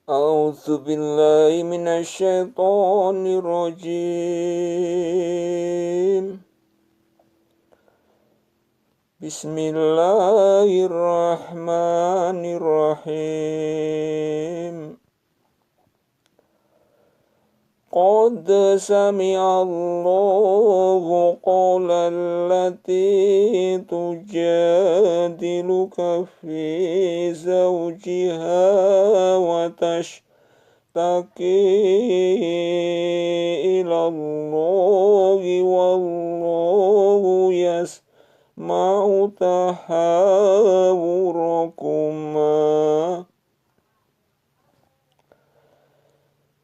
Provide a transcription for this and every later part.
أعوذ بالله من الشيطان الرجيم. بسم الله الرحمن الرحيم. قد سمع الله قول التي تجادلك في زوجها وتشتكي إلى الله والله يسمع تحاوركما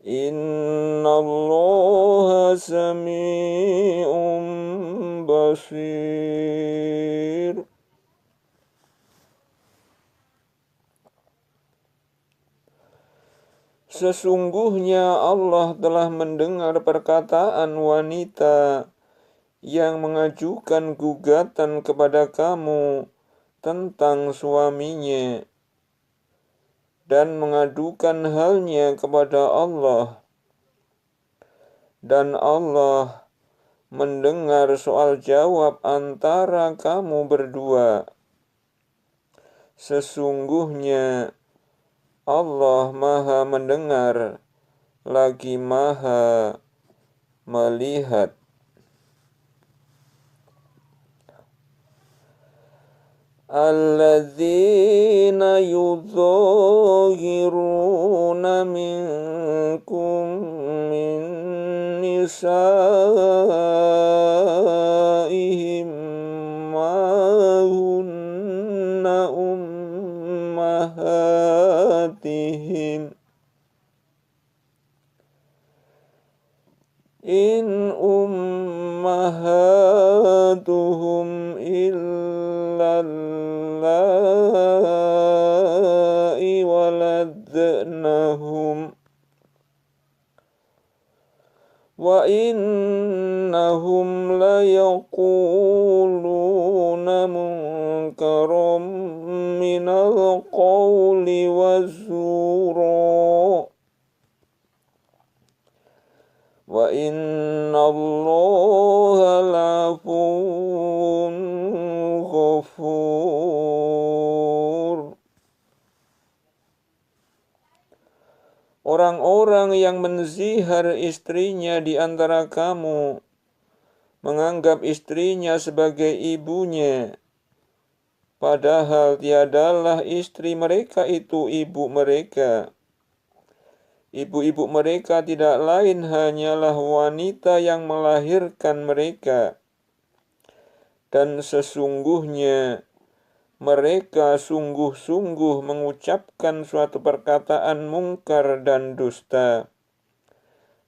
إن الله سميع بصير. Sesungguhnya Allah telah mendengar perkataan wanita yang mengajukan gugatan kepada kamu tentang suaminya dan mengadukan halnya kepada Allah, dan Allah mendengar soal jawab antara kamu berdua. Sesungguhnya Allah Maha mendengar lagi Maha melihat. Alladzina yudhahiruna minkum min nisaihim ma hunna ummahatihim in ummahatuhum illallai waladnahum wa innahum layaquluna munkaram minal qawli wazzura wa innallaha la'afuwwun ghafur. Orang-orang yang menzihar istrinya di antara kamu menganggap istrinya sebagai ibunya, padahal tiadalah istri mereka itu ibu mereka. Ibu-ibu mereka tidak lain hanyalah wanita yang melahirkan mereka. Dan sesungguhnya mereka sungguh-sungguh mengucapkan suatu perkataan mungkar dan dusta.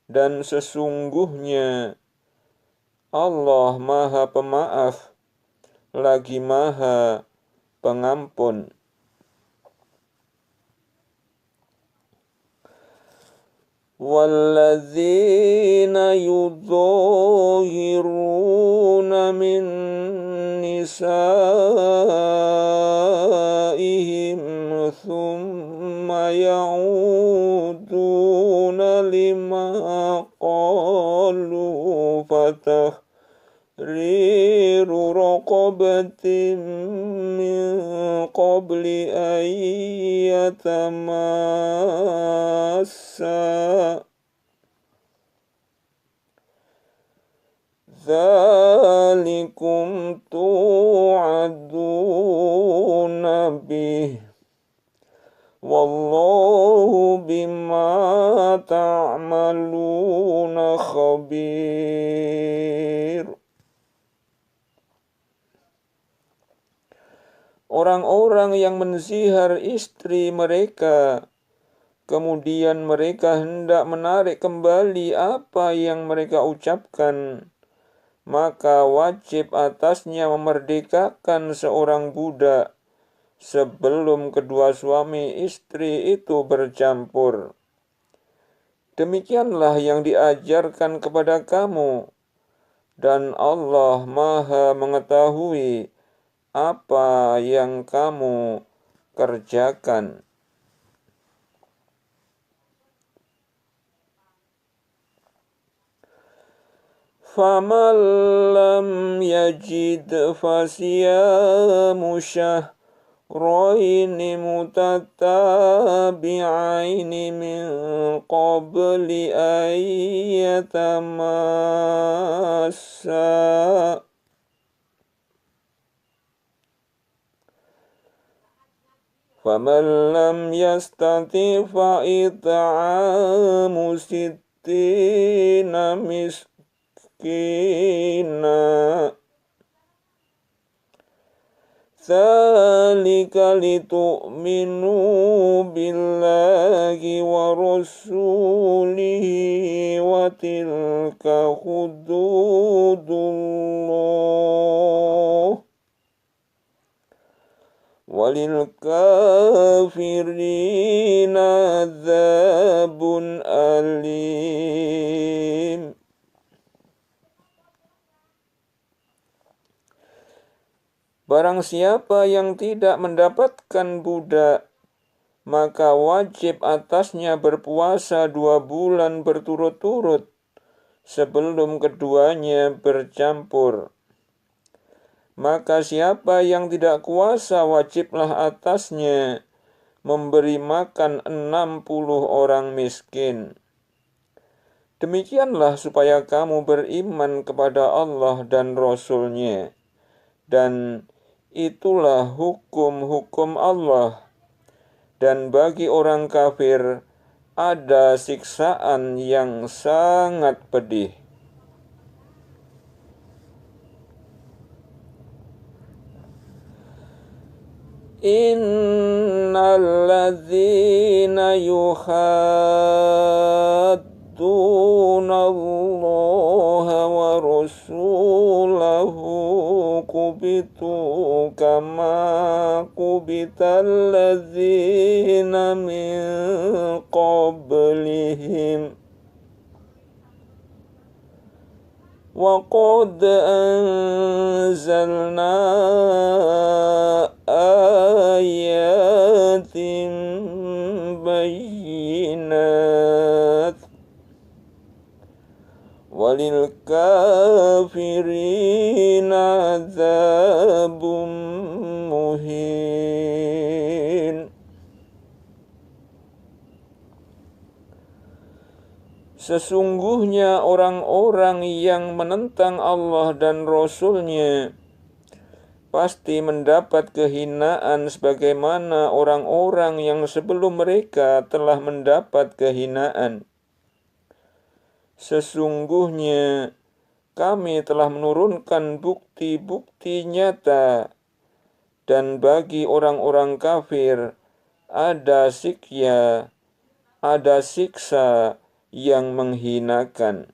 Dan sesungguhnya Allah Maha Pemaaf lagi Maha Pengampun. Walladzina yudhahiruna min nisaihim thumma ya'uduna lima qalu fatahriru raqabatin min qabli an yatamassa dzalikum tu'aduna bih wallahu bima ta'maluna khabir. Orang-orang yang menzihar istri mereka, kemudian mereka hendak menarik kembali apa yang mereka ucapkan, maka wajib atasnya memerdekakan seorang budak sebelum kedua suami istri itu bercampur. Demikianlah yang diajarkan kepada kamu, dan Allah Maha mengetahui apa yang kamu kerjakan. فمن لم يجد فصيام شهرين متتابعين من قبل أن يتماسا فمن لم يستطع فإطعام 60 مسكينا ذلك لتؤمنوا بالله ورسوله وتلك حدود الله وللكافرين عذاب أليم. Barang siapa yang tidak mendapatkan budak, maka wajib atasnya berpuasa 2 bulan berturut-turut sebelum keduanya bercampur. Maka siapa yang tidak kuasa, wajiblah atasnya memberi makan 60 orang miskin. Demikianlah supaya kamu beriman kepada Allah dan Rasul-Nya. Dan itulah hukum-hukum Allah. Dan bagi orang kafir ada siksaan yang sangat pedih. Innal ladzina yuhadduna Allaha wa rasulahu kubitu kama kubital ladzina min qablihim wa qad anzalna ayatin bayyinat walil kafirina adzabun muhin. Sesungguhnya orang-orang yang menentang Allah dan Rasul-Nya pasti mendapat kehinaan sebagaimana orang-orang yang sebelum mereka telah mendapat kehinaan. Sesungguhnya kami telah menurunkan bukti-bukti nyata, dan bagi orang-orang kafir ada siksa yang menghinakan.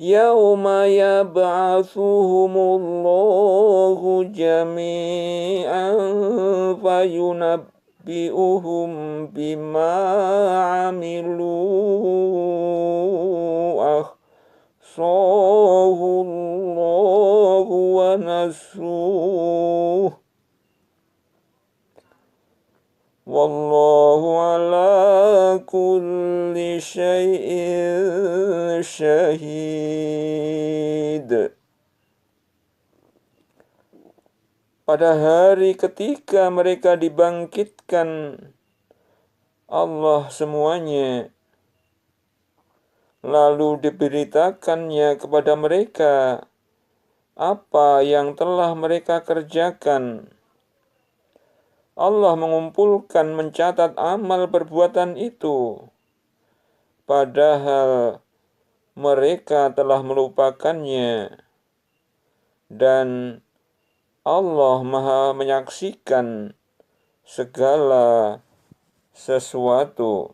Yauma yab'atsuhumullahu jami'an fayunabbi'uhum bima 'amilu ahsahullahu wa nasuh wallahu ala kulli syai'in syahid. Pada hari ketika mereka dibangkitkan Allah semuanya, lalu diberitakannya kepada mereka apa yang telah mereka kerjakan. Allah mengumpulkan, mencatat amal perbuatan itu, padahal mereka telah melupakannya. Dan Allah Maha menyaksikan segala sesuatu.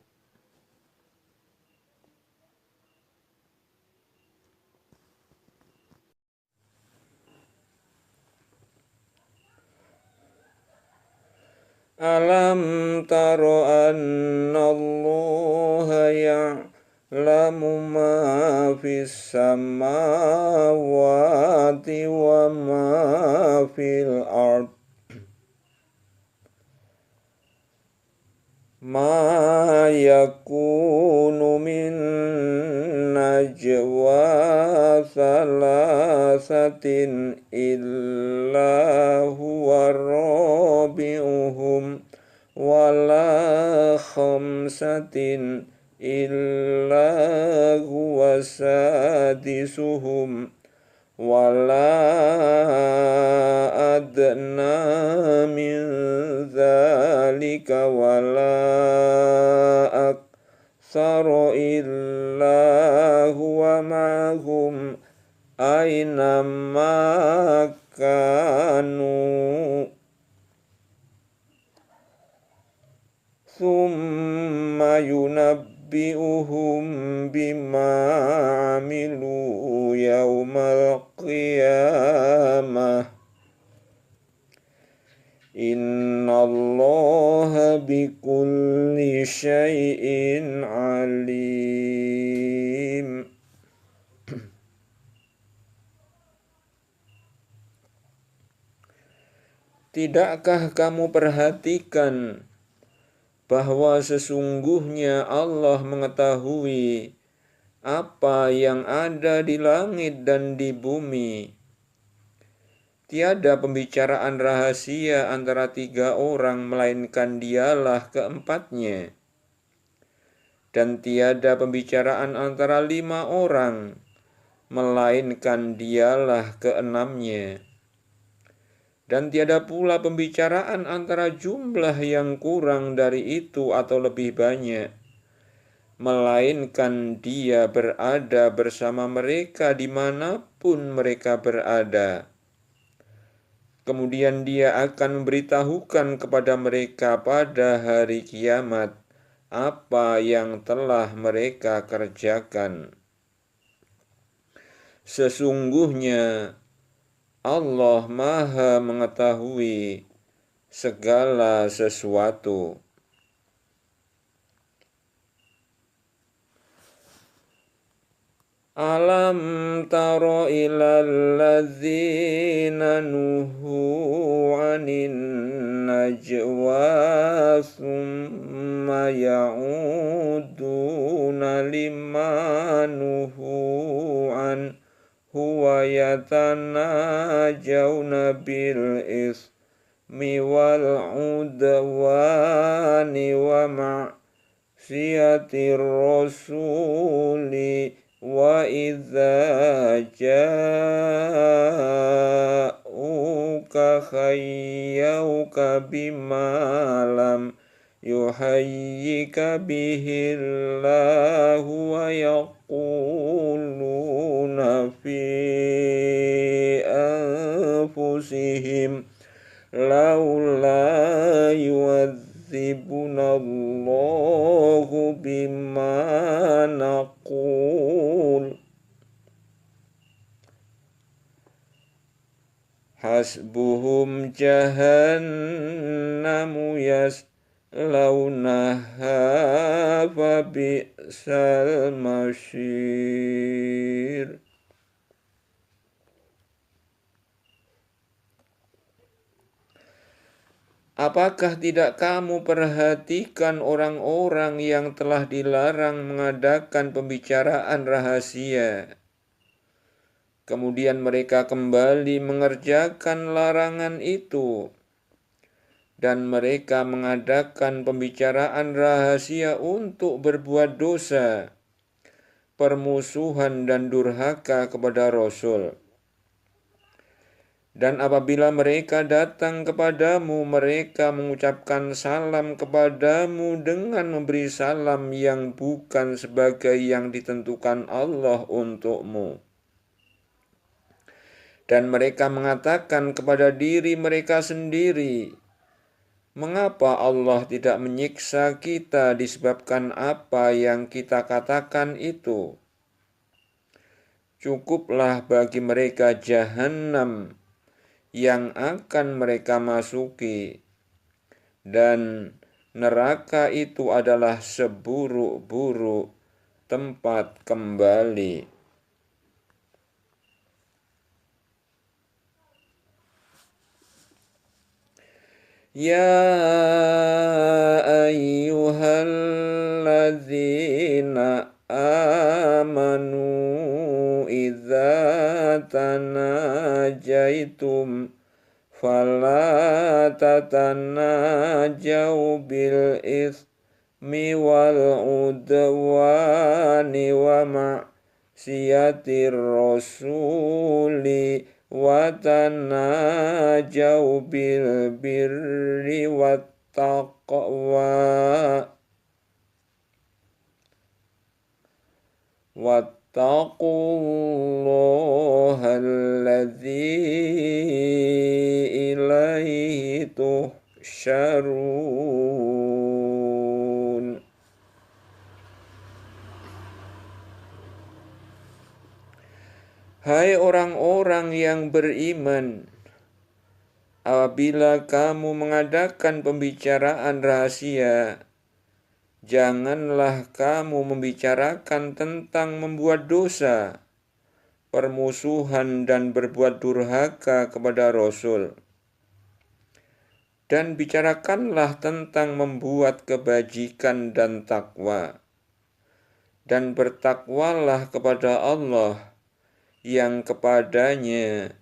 Alam taro annallaha ya'lamu ma fis samawati wa ma fil ard ma thalathatin illa huwa rabi'uhum wala khamsatin illa huwa sadisuhum wala adna min dzalika wala aktsara illa huwa ma'hum aina ma kanu thumma yunabbi'uhum bima amilu yaumal qiyamah innallaha bikulli syai'in alim. Tidakkah kamu perhatikan bahwa sesungguhnya Allah mengetahui apa yang ada di langit dan di bumi? Tiada pembicaraan rahasia antara 3 orang melainkan dialah keempatnya. Dan tiada pembicaraan antara 5 orang melainkan dialah keenamnya. Dan tiada pula pembicaraan antara jumlah yang kurang dari itu atau lebih banyak, melainkan Dia berada bersama mereka dimanapun mereka berada. Kemudian Dia akan memberitahukan kepada mereka pada hari kiamat apa yang telah mereka kerjakan. Sesungguhnya Allah Maha mengetahui segala sesuatu. Alam taro ilal ladzina nuhu anin najwa summa ya'uduna lima nuhu an huwa yatanajawna bil ismi wal udwani wa ma'siyatir rasuli wa idza ja'uka khayyuka bima lam yuhayyika bihillahu wa yaquluna fi anfusihim laula yu'adzibuna Allahu bima naqul hasbuhum jahannamu yaslaunaha fa bi'sal masyir. Apakah tidak kamu perhatikan orang-orang yang telah dilarang mengadakan pembicaraan rahasia, kemudian mereka kembali mengerjakan larangan itu, dan mereka mengadakan pembicaraan rahasia untuk berbuat dosa, permusuhan dan durhaka kepada Rasul. Dan apabila mereka datang kepadamu, mereka mengucapkan salam kepadamu dengan memberi salam yang bukan sebagai yang ditentukan Allah untukmu. Dan mereka mengatakan kepada diri mereka sendiri, mengapa Allah tidak menyiksa kita disebabkan apa yang kita katakan itu? Cukuplah bagi mereka jahanam yang akan mereka masuki, dan neraka itu adalah seburuk-buruk tempat kembali. Ya ayyuhalladzina amanu idza tanajaytum tanajaitum fala tatanajau bil ismi wal udwani wa ma'siyatir rasuli wa tanajau bil birri wat taqwa wattaqullaha alladzi ilaihi tuhsyarun. Hai orang-orang yang beriman, apabila kamu mengadakan pembicaraan rahasia, janganlah kamu membicarakan tentang membuat dosa, permusuhan dan berbuat durhaka kepada Rasul. Dan bicarakanlah tentang membuat kebajikan dan takwa. Dan bertakwalah kepada Allah yang kepadanya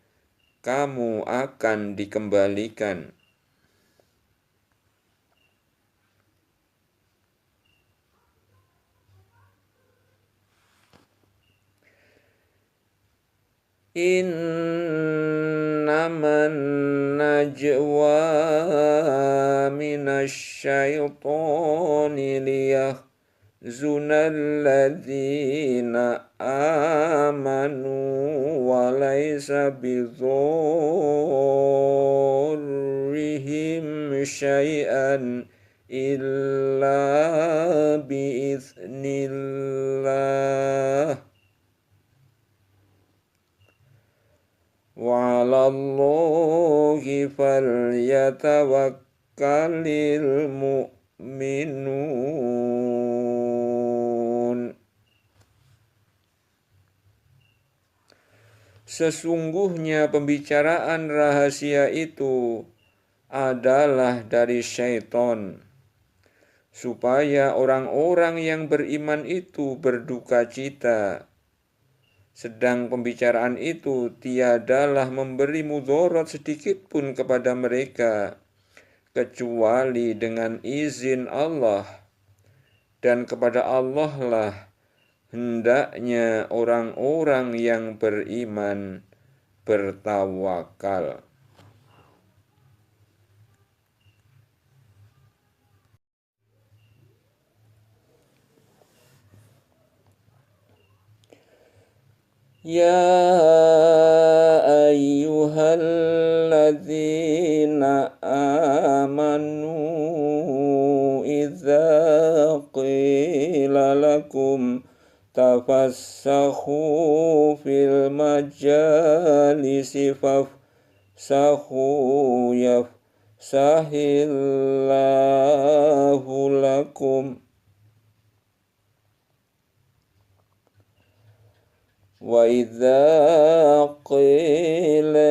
kamu akan dikembalikan. Innaman najwa minasyaitoni liyahzunalladzina amanu wa laysa bidzurrihim syai'an illa biiznillah. Wa 'alallahi falyatawakkalil mu'minun. Sesungguhnya pembicaraan rahasia itu adalah dari syaitan, supaya orang-orang yang beriman itu berduka cita. Sedang pembicaraan itu tiadalah memberi mudarat sedikit pun kepada mereka, kecuali dengan izin Allah. Dan kepada Allah lah hendaknya orang-orang yang beriman bertawakal. Ya ayyuhalladzina amanu idza qila lakum tafassahu fil majalisi fafsahu yafsahillahu lakum. Wa idza qila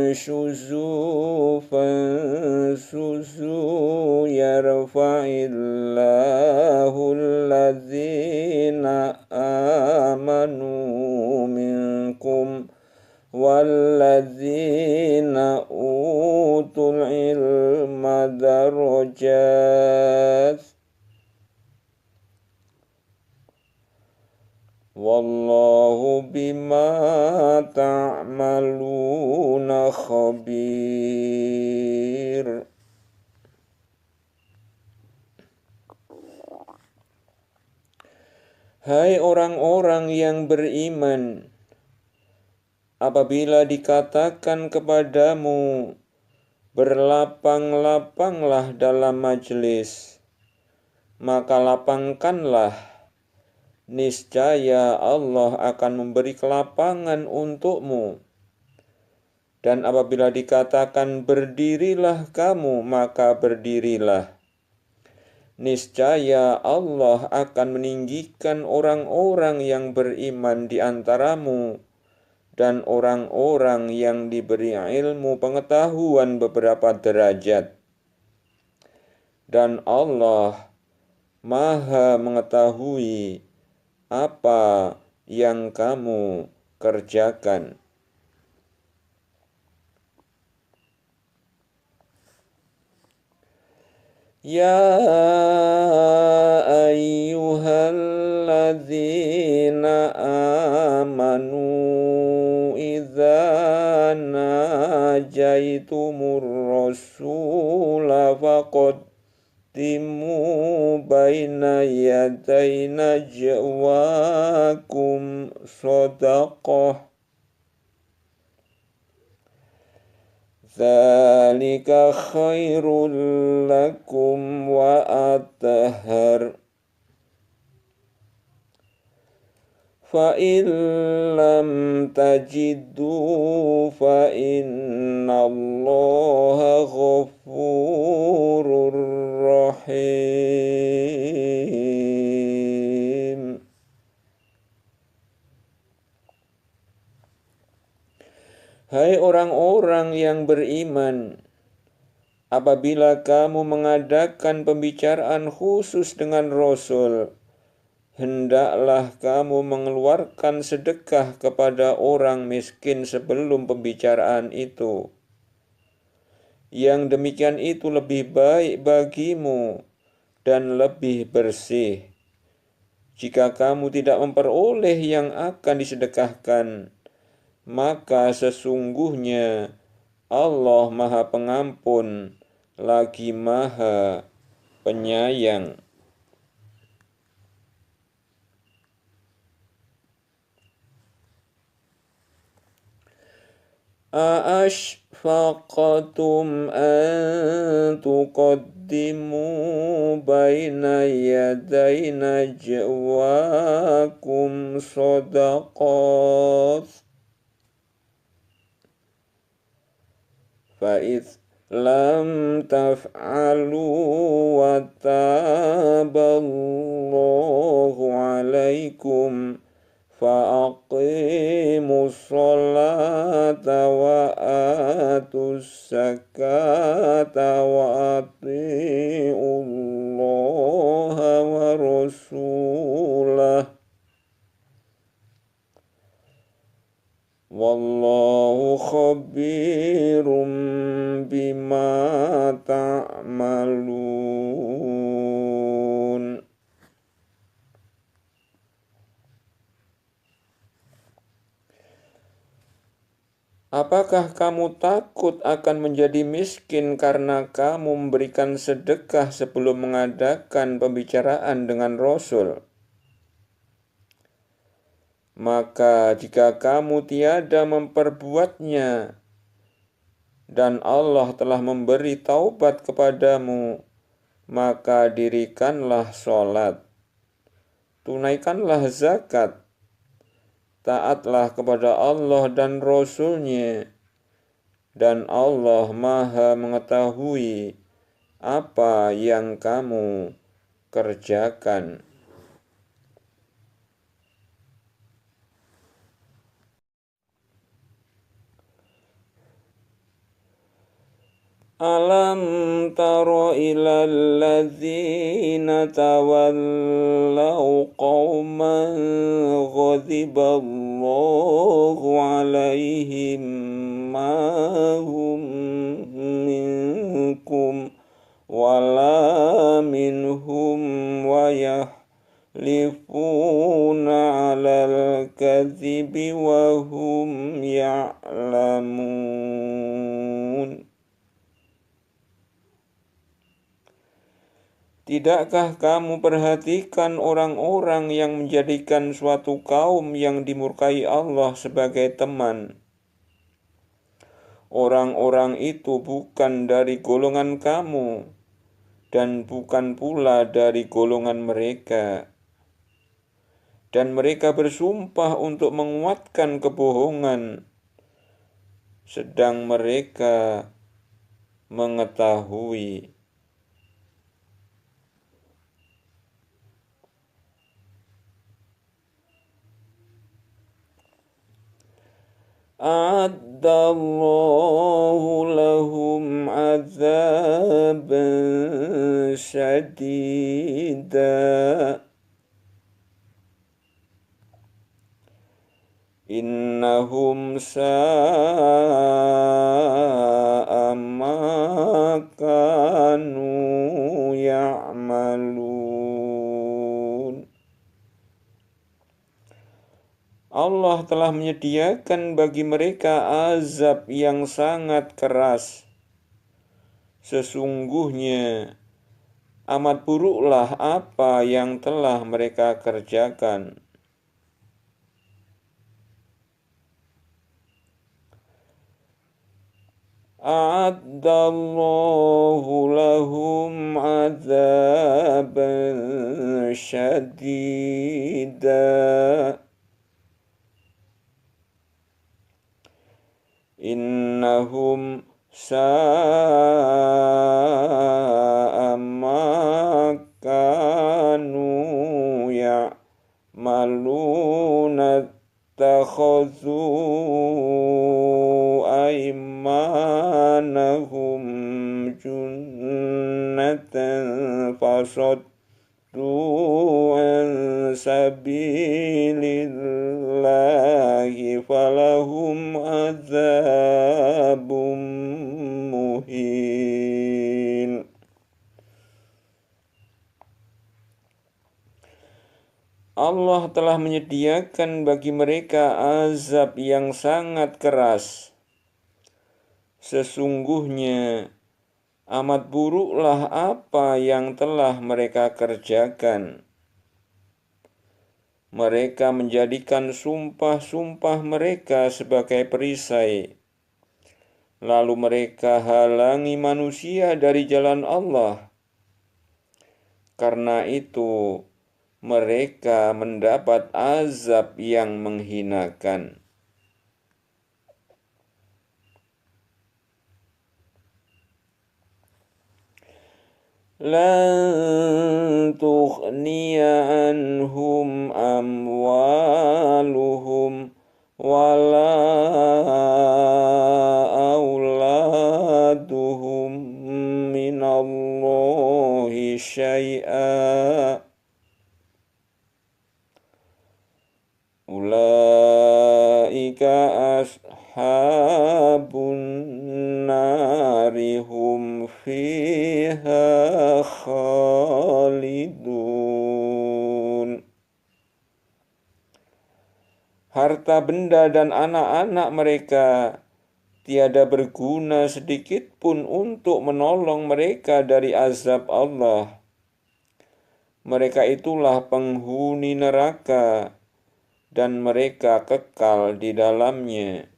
shuzu fansuzu yarfa'illahu alladzina amanu minkum walladzina utul ilma darajat. Wallahu bima ta'maluna khabir. Hai orang-orang yang beriman, apabila dikatakan kepadamu, berlapang-lapanglah dalam majelis, maka lapangkanlah. Niscaya Allah akan memberi kelapangan untukmu. Dan apabila dikatakan berdirilah kamu, maka berdirilah. Niscaya Allah akan meninggikan orang-orang yang beriman di antaramu dan orang-orang yang diberi ilmu pengetahuan beberapa derajat. Dan Allah Maha mengetahui apa yang kamu kerjakan. يا أيها الذين آمنوا إذا ناجيتم الرسول فقدموا بين يدي نجواكم صدقة ذلك خير لكم وأطهر فإن لم تجدوا فإن الله غفور رحيم. Hai orang-orang yang beriman, apabila kamu mengadakan pembicaraan khusus dengan Rasul, hendaklah kamu mengeluarkan sedekah kepada orang miskin sebelum pembicaraan itu. Yang demikian itu lebih baik bagimu dan lebih bersih. Jika kamu tidak memperoleh yang akan disedekahkan, maka sesungguhnya Allah Maha Pengampun lagi Maha Penyayang. أأشفقتم أن تقدموا بين يدي نجواكم صدقات فإذ لم تفعلوا وتاب الله عليكم فأقيموا الصلاة وآتوا الزكاة وأطيعوا الله ورسوله والله خبير بما تعملون. Apakah kamu takut akan menjadi miskin karena kamu memberikan sedekah sebelum mengadakan pembicaraan dengan Rasul? Maka jika kamu tiada memperbuatnya dan Allah telah memberi taubat kepadamu, maka dirikanlah sholat, tunaikanlah zakat, taatlah kepada Allah dan Rasul-Nya, dan Allah Maha mengetahui apa yang kamu kerjakan. Alam tara ilal ladzina tawallaw qauman ghadiballahu alaihim ma hum minkum wala minhum wa yahlifuna alal kadhibi wa hum ya'lamun. Tidakkah kamu perhatikan orang-orang yang menjadikan suatu kaum yang dimurkai Allah sebagai teman? Orang-orang itu bukan dari golongan kamu dan bukan pula dari golongan mereka. Dan mereka bersumpah untuk menguatkan kebohongan, sedang mereka mengetahui. A'addallahu lahum azaban syadida innahum sa'a ma kanu Allah telah menyediakan bagi mereka azab yang sangat keras. Sesungguhnya amat buruklah apa yang telah mereka kerjakan. A'addallahu lahum azaban syadida. Innahum sa'a ma kanu ya'maluna takhadhu aymanahum junnatan fasaddu an sabilillahi falahum azabum muhin. Allah telah menyediakan bagi mereka azab yang sangat keras. Sesungguhnya amat buruklah apa yang telah mereka kerjakan. Mereka menjadikan sumpah-sumpah mereka sebagai perisai. Lalu mereka halangi manusia dari jalan Allah. Karena itu, mereka mendapat azab yang menghinakan. Lan tughniya anhum amwaluhum wala auladuhum minallahi syai'a. Ulaika ashabun nari hum fiha khalidun. Harta benda dan anak-anak mereka tiada berguna sedikit pun untuk menolong mereka dari azab Allah. Mereka itulah penghuni neraka dan mereka kekal di dalamnya.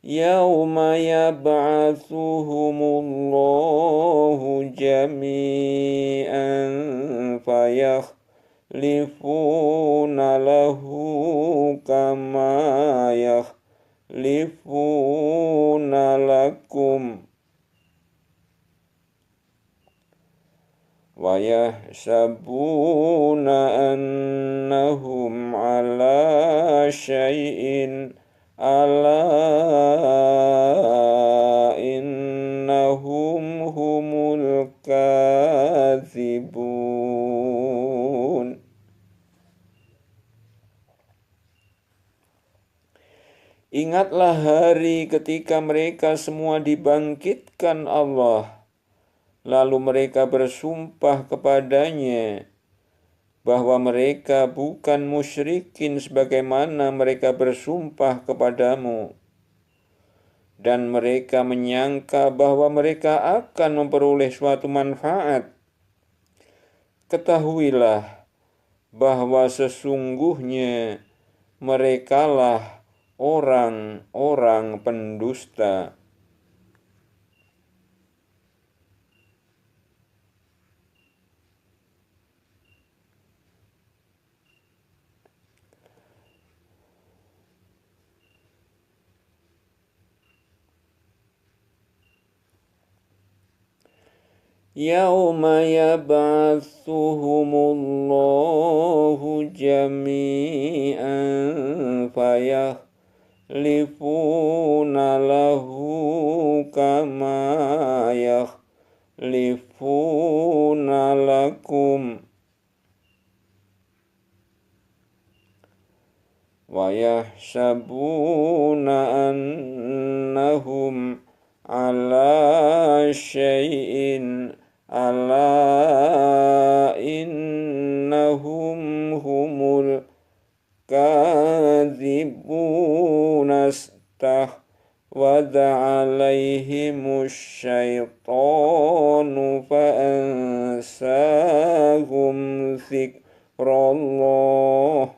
Yauma yab'atsuhumullahu jami'an fayakhlifuna lahu kama yakhlifuna lakum wa yahsabuna annahum ala syai'in ala innahum humul kadzibun. Ingatlah hari ketika mereka semua dibangkitkan Allah. Lalu mereka bersumpah kepadanya bahwa mereka bukan musyrikin sebagaimana mereka bersumpah kepadamu. Dan mereka menyangka bahwa mereka akan memperoleh suatu manfaat. Ketahuilah bahwa sesungguhnya merekalah orang-orang pendusta. Yauma yab'atsuhumullahu jami'an fayakhlifuna lahu kama yakhlifuna lakum wa yahsabuna annahum ala syai'in ala الكاذبون استحوذ عليهم الشيطان فأنساهم ذكر الله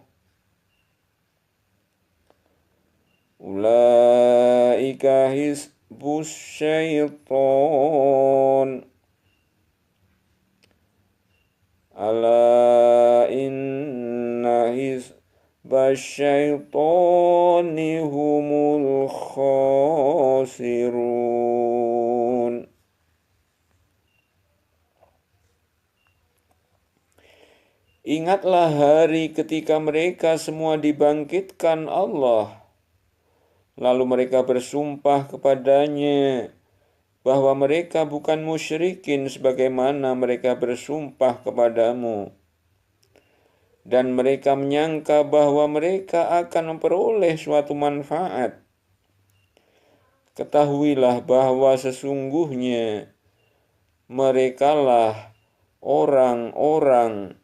أولئك حزب الشيطان ألا إن حزب الشيطان هم الخاسرون. Ingatlah hari ketika mereka semua dibangkitkan Allah, lalu mereka bersumpah kepadanya bahwa mereka bukan musyrikin sebagaimana mereka bersumpah kepadamu. Dan mereka menyangka bahwa mereka akan memperoleh suatu manfaat. Ketahuilah bahwa sesungguhnya merekalah orang-orang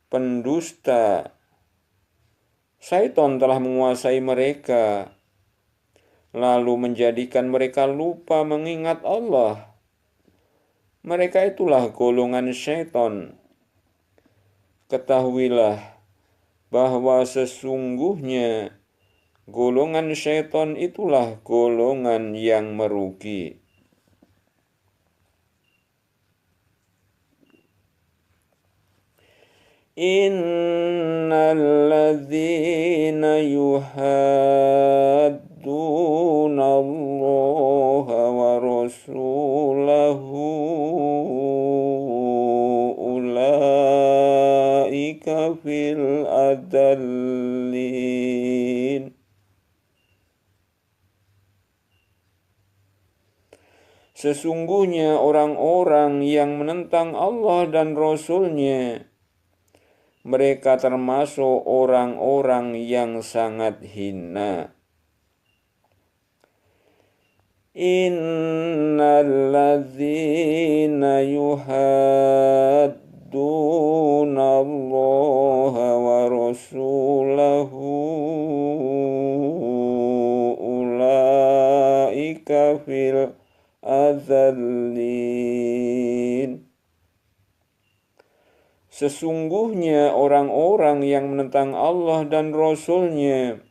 pendusta. Syaitan telah menguasai mereka, lalu menjadikan mereka lupa mengingat Allah. Mereka itulah golongan syaitan. Ketahuilah bahwa sesungguhnya golongan syaitan itulah golongan yang merugi. Innal ladzina yuhadduna Allah wa rasulahu ulaika fil adallin. Sesungguhnya orang-orang yang menentang Allah dan Rasul-Nya, mereka termasuk orang-orang yang sangat hina. Innal ladzina yuhadduna Allah wa rasulahu ulaika fil adallin. Sesungguhnya orang-orang yang menentang Allah dan Rasul-Nya,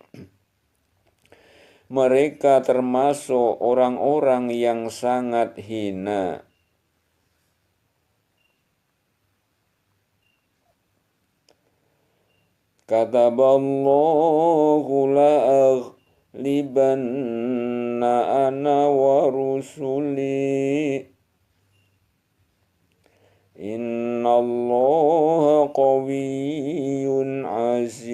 mereka termasuk orang-orang yang sangat hina. Kataballahu la'aghlibanna ana wa rusuli Innallaha qawiyyun aziz.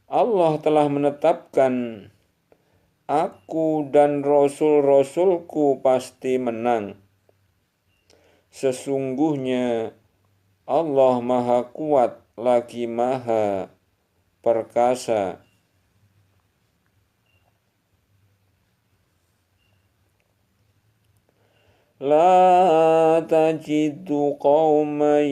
Allah telah menetapkan aku dan rasul-rasulku pasti menang. Sesungguhnya Allah Maha Kuat lagi Maha Perkasa. La tajidu qauman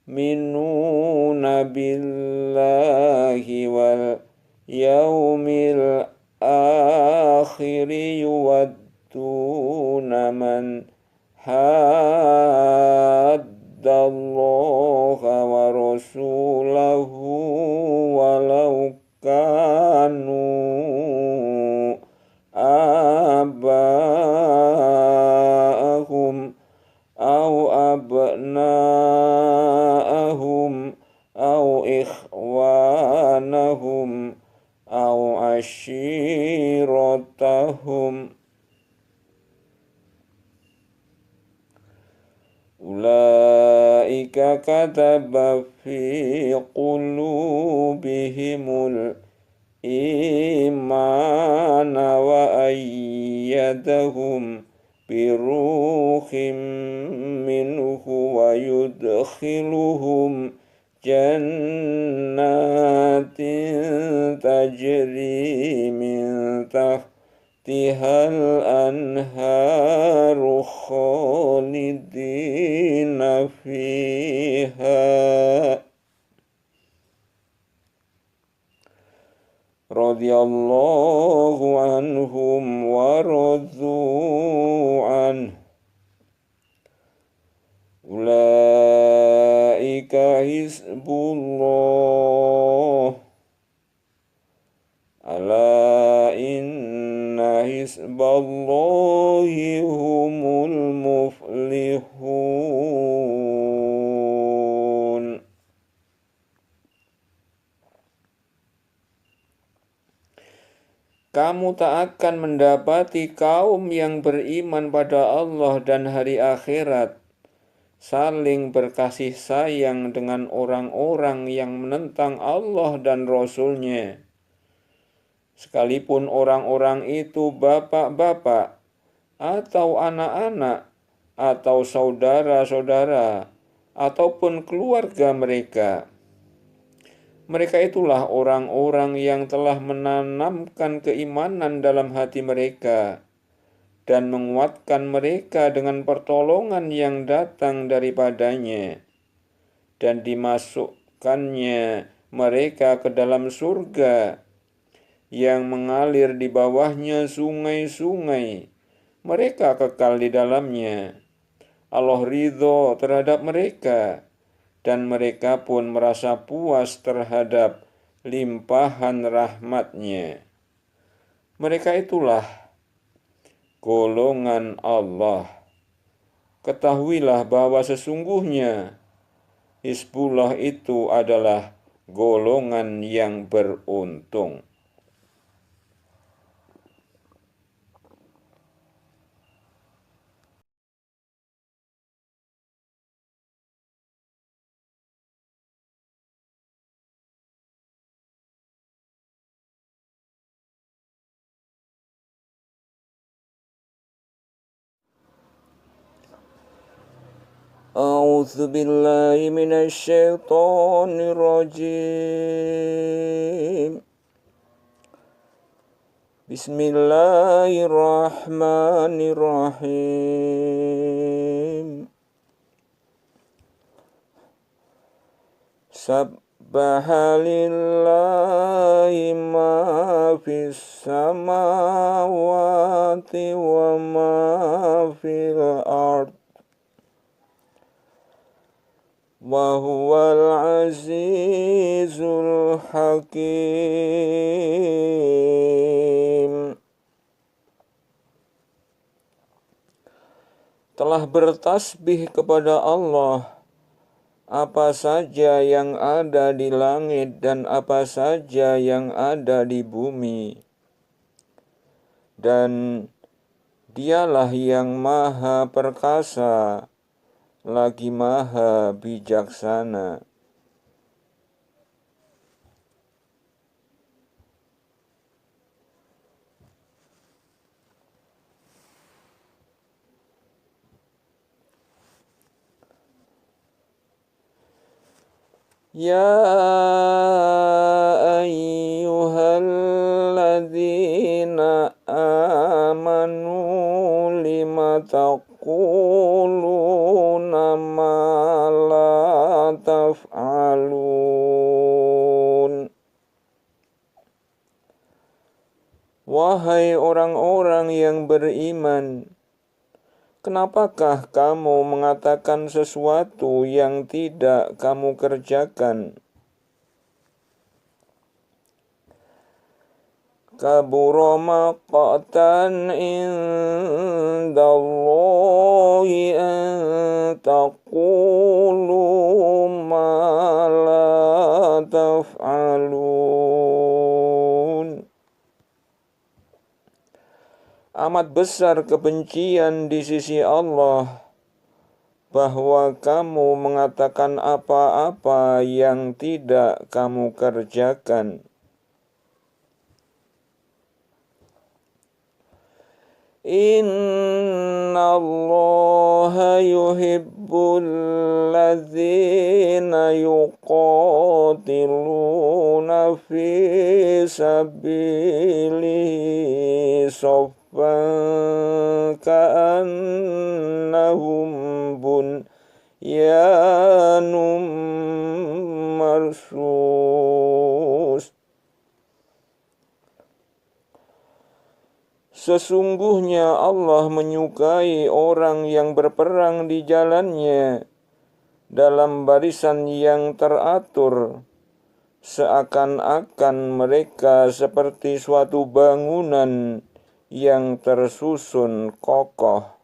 yu'minuna billahi wal yaumil akhiri yuwadduna man haddallaha wa rasulahu walau kanu aba'ahum au abna'ahum au ikhwanahum au ashiratahum ulaika kataba fi qulubihimul imana wa ayyadahum biruhim minhu wa yudkhiluhum jannatin tajri min tahtihal anharu khalidina فيها رضي الله عنهم ورضوا عنه أولئك حزب الله ألا إن حزب الله هم المفلحون. Kamu tak akan mendapati kaum yang beriman pada Allah dan hari akhirat saling berkasih sayang dengan orang-orang yang menentang Allah dan Rasul-Nya. Sekalipun orang-orang itu bapak-bapak, atau anak-anak, atau saudara-saudara, ataupun keluarga mereka. Mereka itulah orang-orang yang telah menanamkan keimanan dalam hati mereka dan menguatkan mereka dengan pertolongan yang datang daripadanya, dan dimasukkannya mereka ke dalam surga yang mengalir di bawahnya sungai-sungai. Mereka kekal di dalamnya. Allah ridho terhadap mereka, dan mereka pun merasa puas terhadap limpahan rahmat-Nya. Mereka itulah golongan Allah. Ketahuilah bahwa sesungguhnya Hizbullah itu adalah golongan yang beruntung. A'udzu billahi minasy syaithanir rajim. Bismillahirrahmanirrahim. Sabbaha lillahi ma fis samawati wa ma fil ard wa huwal azizul hakim. Telah bertasbih kepada Allah apa saja yang ada di langit dan apa saja yang ada di bumi, dan Dialah yang maha perkasa lagi maha bijaksana. Ya ayyuhalladzina amanu lima taquluna ma la taf'alun. Wahai orang-orang yang beriman, kenapakah kamu mengatakan sesuatu yang tidak kamu kerjakan? Kabura maqtan indallahi an taqulu ma la taf'alun. Amat besar kebencian di sisi Allah bahwa kamu mengatakan apa-apa yang tidak kamu kerjakan. Inna Allaha yuhibbul ladzina yuqatiluna fi sabilihi ka'annahum bunyanun khusus. Sesungguhnya Allah menyukai orang yang berperang di jalannya dalam barisan yang teratur, seakan-akan mereka seperti suatu bangunan yang tersusun kokoh.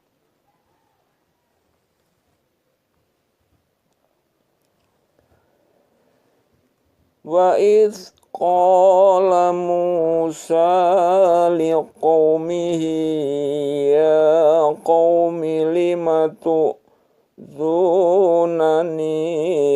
Wa idz qala Musa liqaumihi ya qaumi limatu dzunani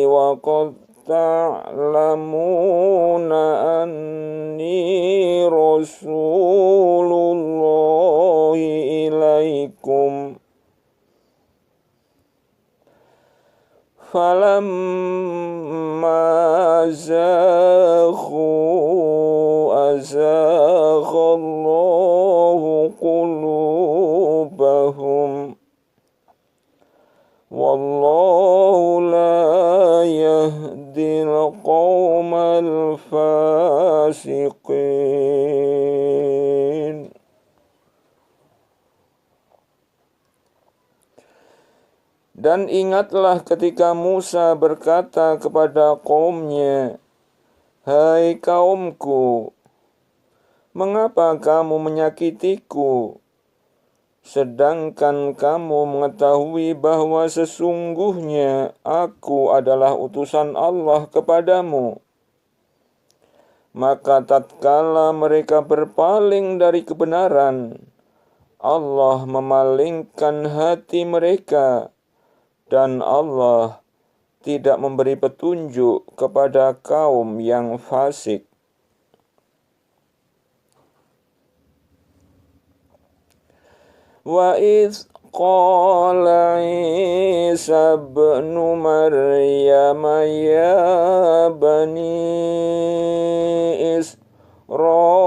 wa qad ta'lamuna anni rasulullahi ilaikum falamma zaghu azaghallahu qulubahum wallahu la yahdil qaumal fasiqin. Dan ingatlah ketika Musa berkata kepada kaumnya, "Hai kaumku, mengapa kamu menyakitiku, sedangkan kamu mengetahui bahwa sesungguhnya aku adalah utusan Allah kepadamu?" Maka tatkala mereka berpaling dari kebenaran, Allah memalingkan hati mereka, dan Allah tidak memberi petunjuk kepada kaum yang fasik. Wa idz qala Isa ibnu Maryam ya bani Israila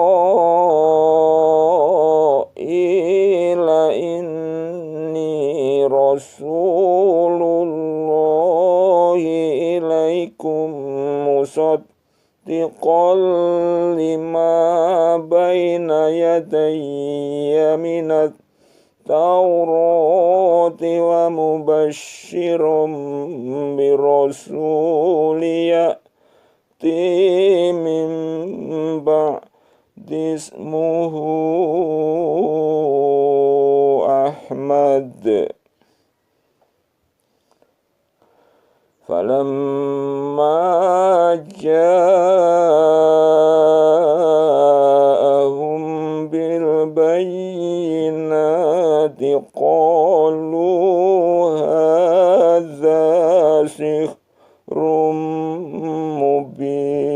inni rasulullahi ilaikum musaddiqan lima baina yadayya minat Taurati wa mubashirum birasuli ya'ti min ba'di ismuhu Ahmad. Falamma ja'ahum bil bayyinati qalu hadza sihrun mubin.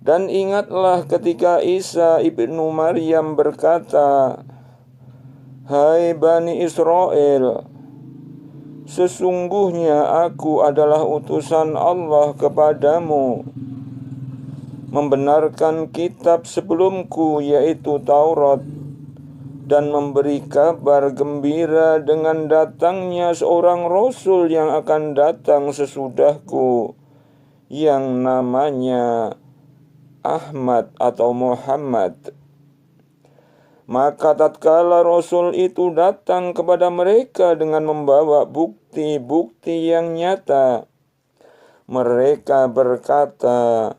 Dan ingatlah ketika Isa ibnu Maryam berkata, "Hai Bani Israel, sesungguhnya aku adalah utusan Allah kepadamu, membenarkan kitab sebelumku yaitu Taurat, dan memberi kabar gembira dengan datangnya seorang Rasul yang akan datang sesudahku, yang namanya Ahmad atau Muhammad." Maka tatkala Rasul itu datang kepada mereka dengan membawa bukti-bukti yang nyata, mereka berkata,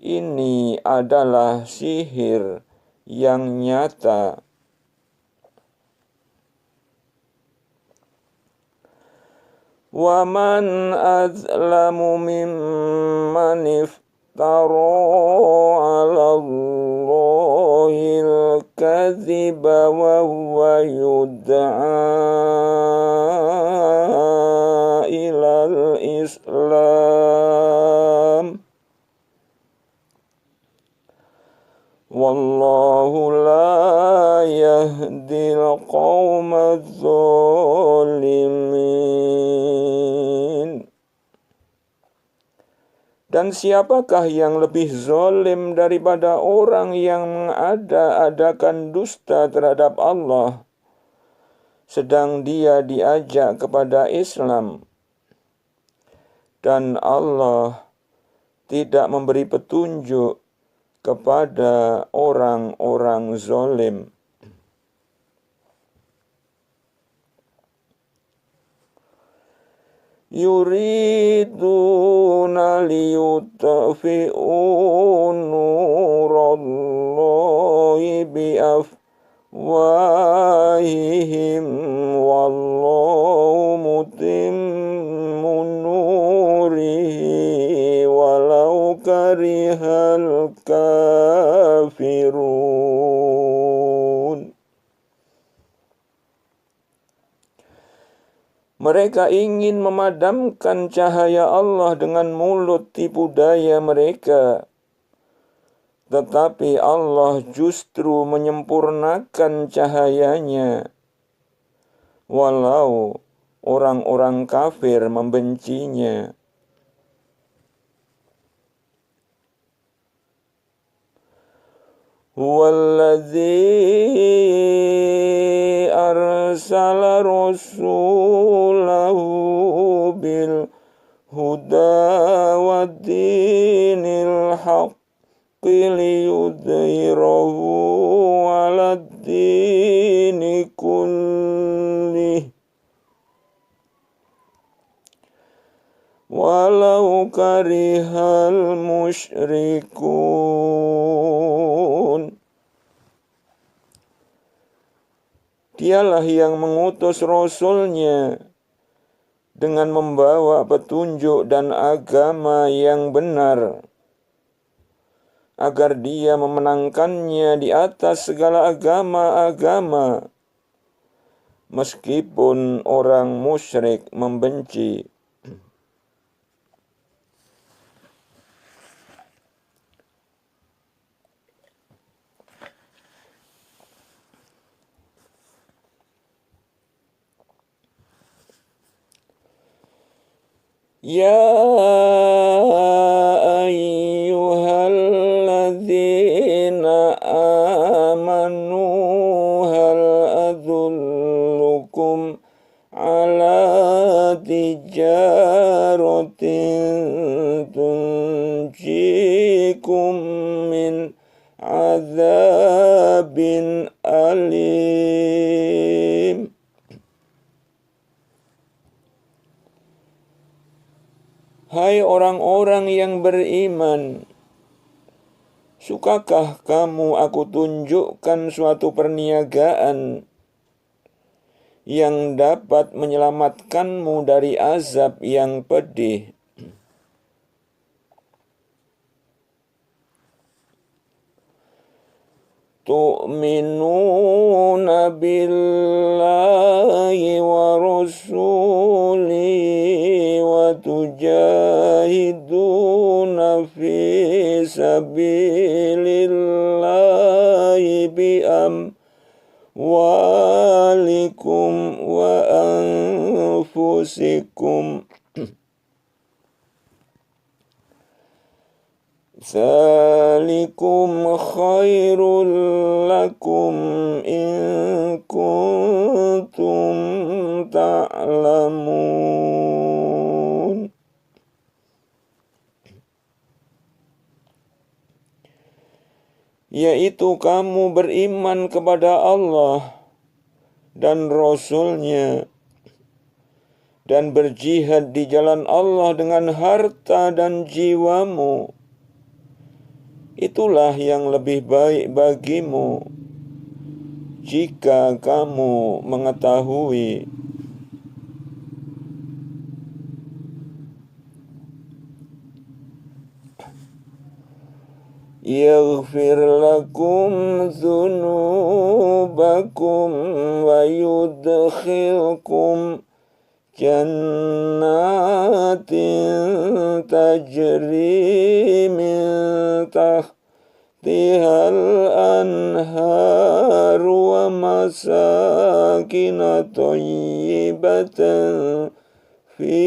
"Ini adalah sihir yang nyata." Wa man azlamu mimman افترى على الله الكذب وهو يدعى إلى الإسلام والله لا يهدي القوم الظالمين. Dan siapakah yang lebih zalim daripada orang yang mengada-adakan dusta terhadap Allah, sedang dia diajak kepada Islam, dan Allah tidak memberi petunjuk kepada orang-orang zalim. Yuriduna liyutfi'u nurallahi biafwahihim wallahu mutimmu nurihi walau karihal kafirun. Mereka ingin memadamkan cahaya Allah dengan mulut tipu daya mereka, tetapi Allah justru menyempurnakan cahayanya, walau orang-orang kafir membencinya. Huwallazi arsala rasulahu bil huda wa dinil haqqi liyudhhirahu 'alad dini kullih walau karihal musyrikun. Dialah yang mengutus Rasulnya dengan membawa petunjuk dan agama yang benar, agar dia memenangkannya di atas segala agama-agama, meskipun orang musyrik membenci. Ya ayyuhalladzina amanu hal adullukum ala tijaratin tunjikum min azabin alim. Hai orang-orang yang beriman, sukakah kamu aku tunjukkan suatu perniagaan yang dapat menyelamatkanmu dari azab yang pedih? Tu'minuna billahi wa rasulihi wa tujahiduna fi sabilillahi bi amwalikum wa anfusikum. Zalikum khairul lakum in kuntum ta'lamun. Yaitu kamu beriman kepada Allah dan Rasul-Nya dan berjihad di jalan Allah dengan harta dan jiwamu. Itulah yang lebih baik bagimu jika kamu mengetahui. Yaghfir lakum dzunubakum wa yudkhilkum jannatin tajri min tahtihal anhar wa masakin thayyibatan fi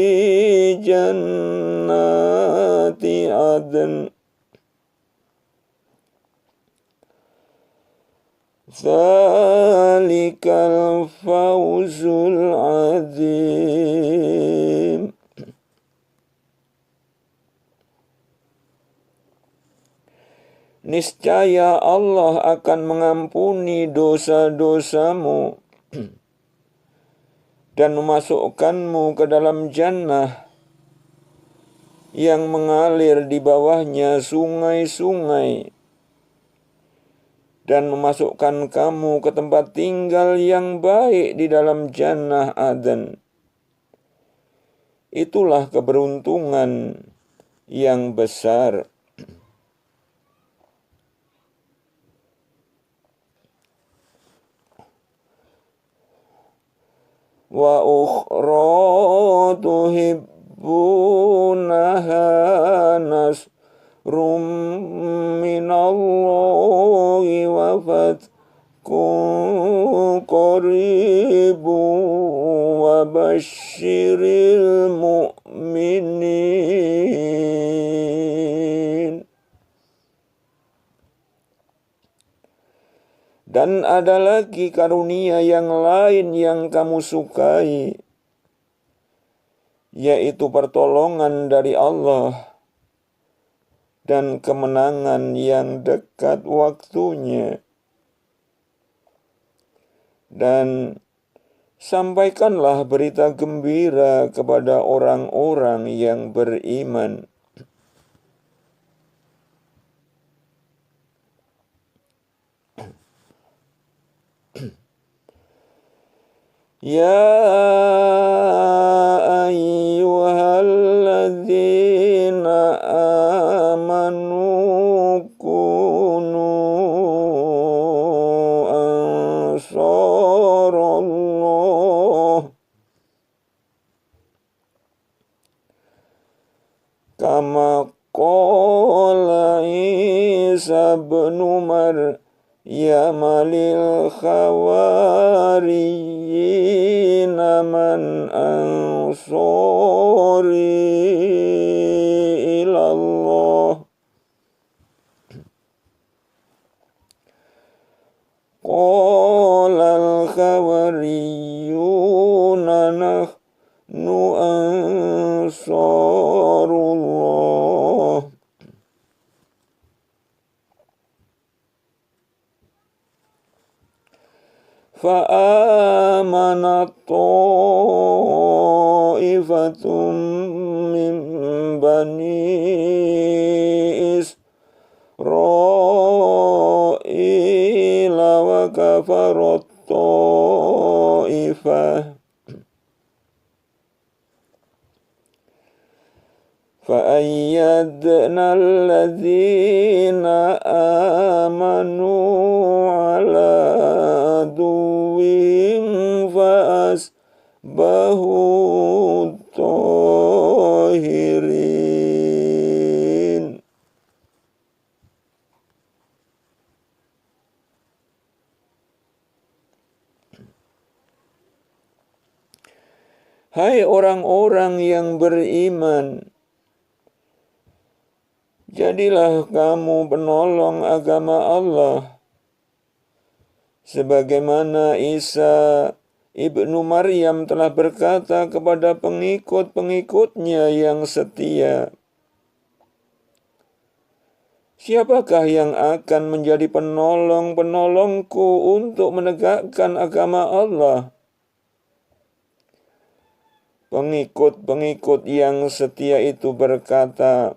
jannati adn. Dzalikal fawzul azim. Niscaya Allah akan mengampuni dosa-dosamu dan memasukkanmu ke dalam jannah yang mengalir di bawahnya sungai-sungai, dan memasukkan kamu ke tempat tinggal yang baik di dalam jannah Aden. Itulah keberuntungan yang besar. Wa ukhra tuhibbunaha nasrum minallahi wa fathun qaribun wa basyiril mu'minin. Dan ada lagi karunia yang lain yang kamu sukai, yaitu pertolongan dari Allah dan kemenangan yang dekat waktunya. Dan sampaikanlah berita gembira kepada orang-orang yang beriman. Ya ayyuhalladzina amanu kunu ansarallah kama qala Isa bin Maryam lil khawariyina man ansari ilallah qala al khawariyuna nahnu ansarullah fa'amanat ta'ifatum min bani Israila wa kafarat ta'ifah فَأَيَّدْنَا الَّذِينَ آمَنُوا عَلَى عَدُوِّهِمْ فَأَصْبَحُوا ظَاهِرِينَ. Hai orang-orang yang beriman, jadilah kamu penolong agama Allah, sebagaimana Isa ibnu Maryam telah berkata kepada pengikut-pengikutnya yang setia, siapakah yang akan menjadi penolong-penolongku untuk menegakkan agama Allah? Pengikut-pengikut yang setia itu berkata,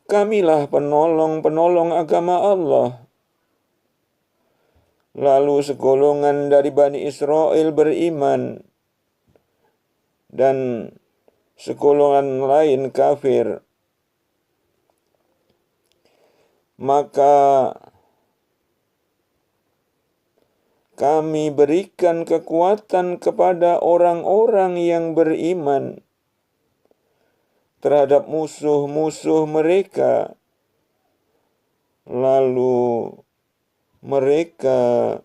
kamilah penolong-penolong agama Allah. Lalu segolongan dari Bani Israel beriman, dan segolongan lain kafir. Maka kami berikan kekuatan kepada orang-orang yang beriman terhadap musuh-musuh mereka, lalu mereka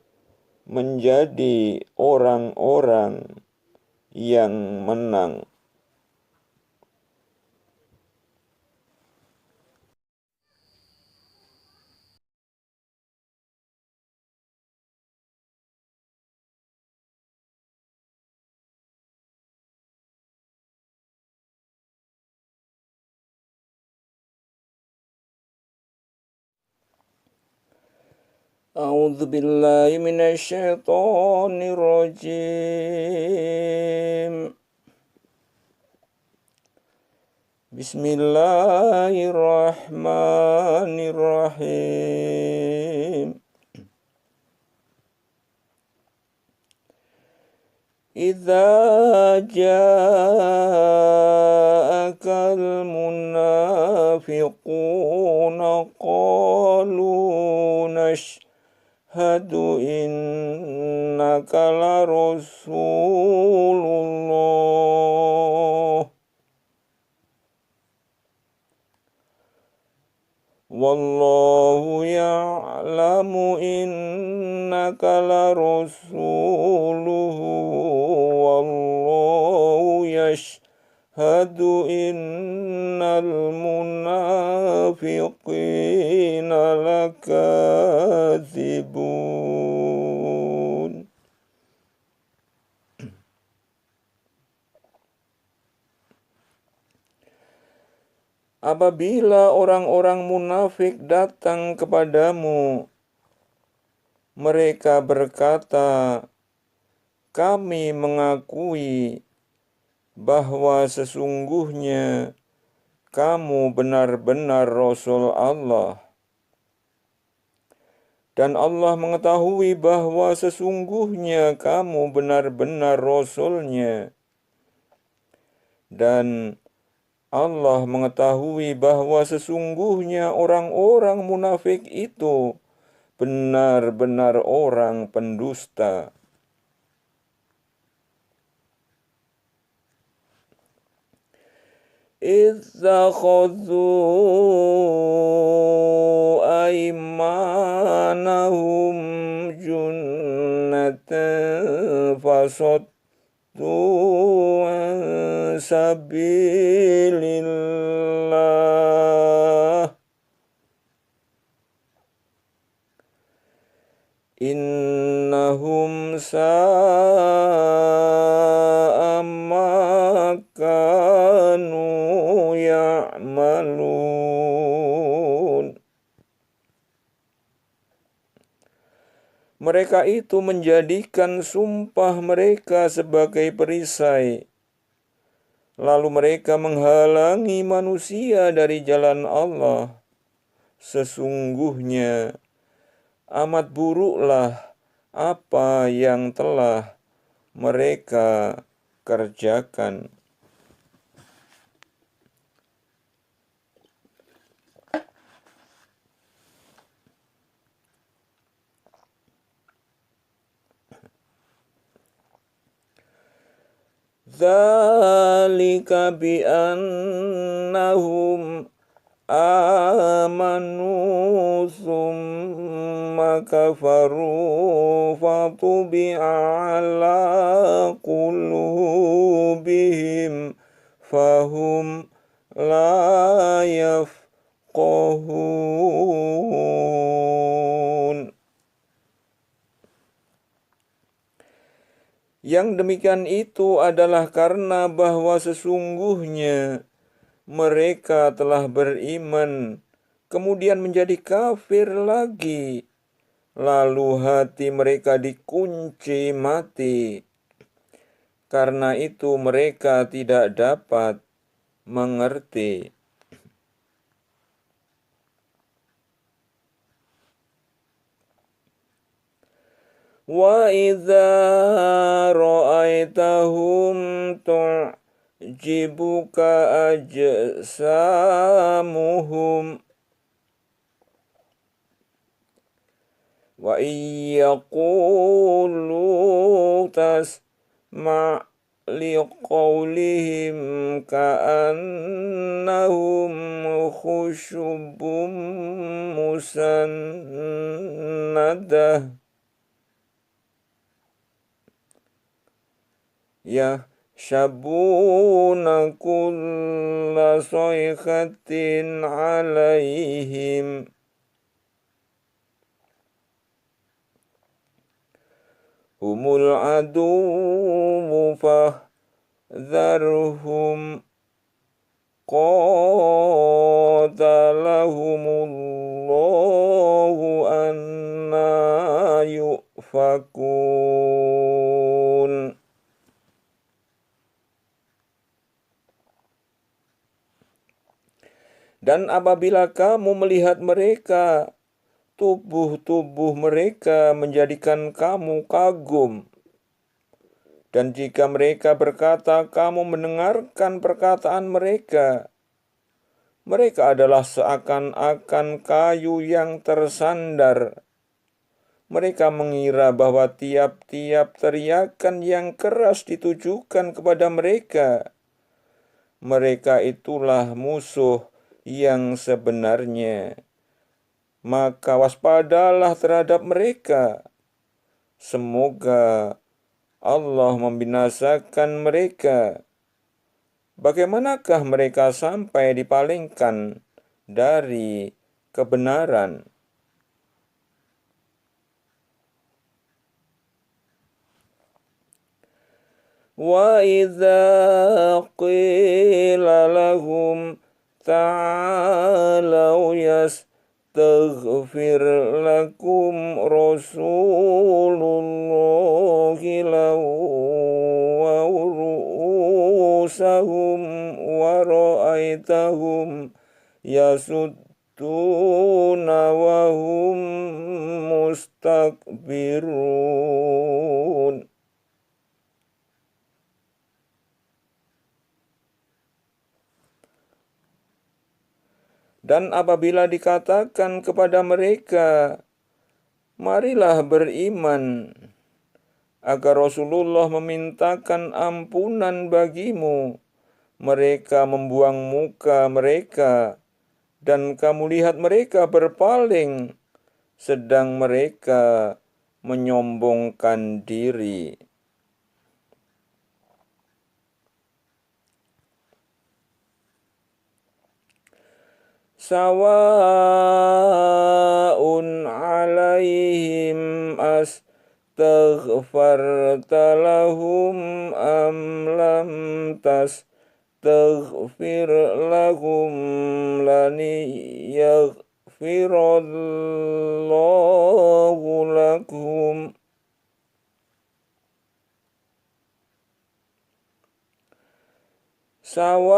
menjadi orang-orang yang menang. A'udzu billahi minasyaitonir rajim. Bismillahirrahmanirrahim. Idza ja'akal munafiquna qalu nashhadu innaka la rasulullah wallahu ya'lamu innaka la rasuluhu wallahu yashhadu innal munafiqina lakadzibun. Apabila orang-orang munafik datang kepadamu, mereka berkata, kami mengakui bahwa sesungguhnya kamu benar-benar Rasul Allah. Dan Allah mengetahui bahwa sesungguhnya kamu benar-benar Rasul-Nya. Dan Allah mengetahui bahwa sesungguhnya orang-orang munafik itu benar-benar orang pendusta. Ittakhadhu aymanahum junnatan fasad an sabilillah innahum sa'a ma kanu ya'malun. Mereka itu menjadikan sumpah mereka sebagai perisai. Lalu mereka menghalangi manusia dari jalan Allah. Sesungguhnya amat buruklah apa yang telah mereka kerjakan. Dzalika bi annahum amanu summa kafaru fatubi'a ala qulubihim fahum la yafqahun. Yang demikian itu adalah karena bahwa sesungguhnya mereka telah beriman, kemudian menjadi kafir lagi, lalu hati mereka dikunci mati. Karena itu mereka tidak dapat mengerti. Wa idza ra'aitahum tu'jibuka ajsamuhum wa iyyaqulu tasma' liqaulihim ka'annahum khusyubun musannadah yahshabuna kulla sayhatin alaihim humul aduwwu fahdharhum qatalahumullahu anna yufakun. Dan apabila kamu melihat mereka, tubuh-tubuh mereka menjadikan kamu kagum. Dan jika mereka berkata, kamu mendengarkan perkataan mereka. Mereka adalah seakan-akan kayu yang tersandar. Mereka mengira bahwa tiap-tiap teriakan yang keras ditujukan kepada mereka. Mereka itulah musuh yang sebenarnya. Maka waspadalah terhadap mereka. Semoga Allah membinasakan mereka. Bagaimanakah mereka sampai dipalingkan dari kebenaran? Wa idza qila lahum ta'alau yastaghfir lakum Rasulullahi lawaw ru'usahum wa ra'aitahum yasudduna wa hum mustakbirun. Dan apabila dikatakan kepada mereka, marilah beriman, agar Rasulullah memintakan ampunan bagimu, mereka membuang muka mereka, dan kamu lihat mereka berpaling, sedang mereka menyombongkan diri. Sawa'un alaihim astaghfarta lahum am lam tastaghfir lahum lan yaghfirallahu lakum. Sawa'un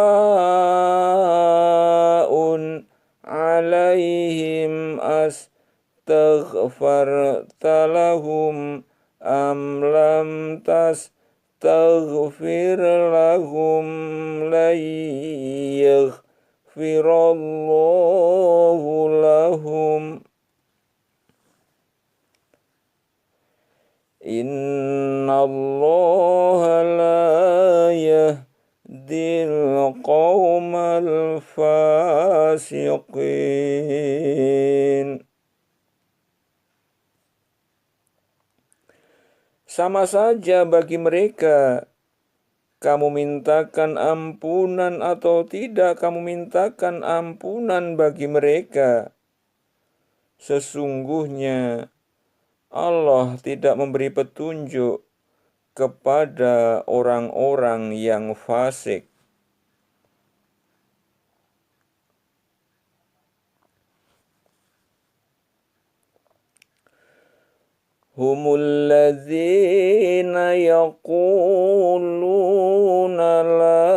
alaihim astaghfarta lahum am lam tastaghfir lahum la yaghfirallahu lahum. Innallaha la yahdil qaumal fasiqin. Sama saja bagi mereka, kamu mintakan ampunan atau tidak kamu mintakan ampunan bagi mereka. Sesungguhnya Allah tidak memberi petunjuk kepada orang-orang yang fasik. Humul ladzina yaquluna la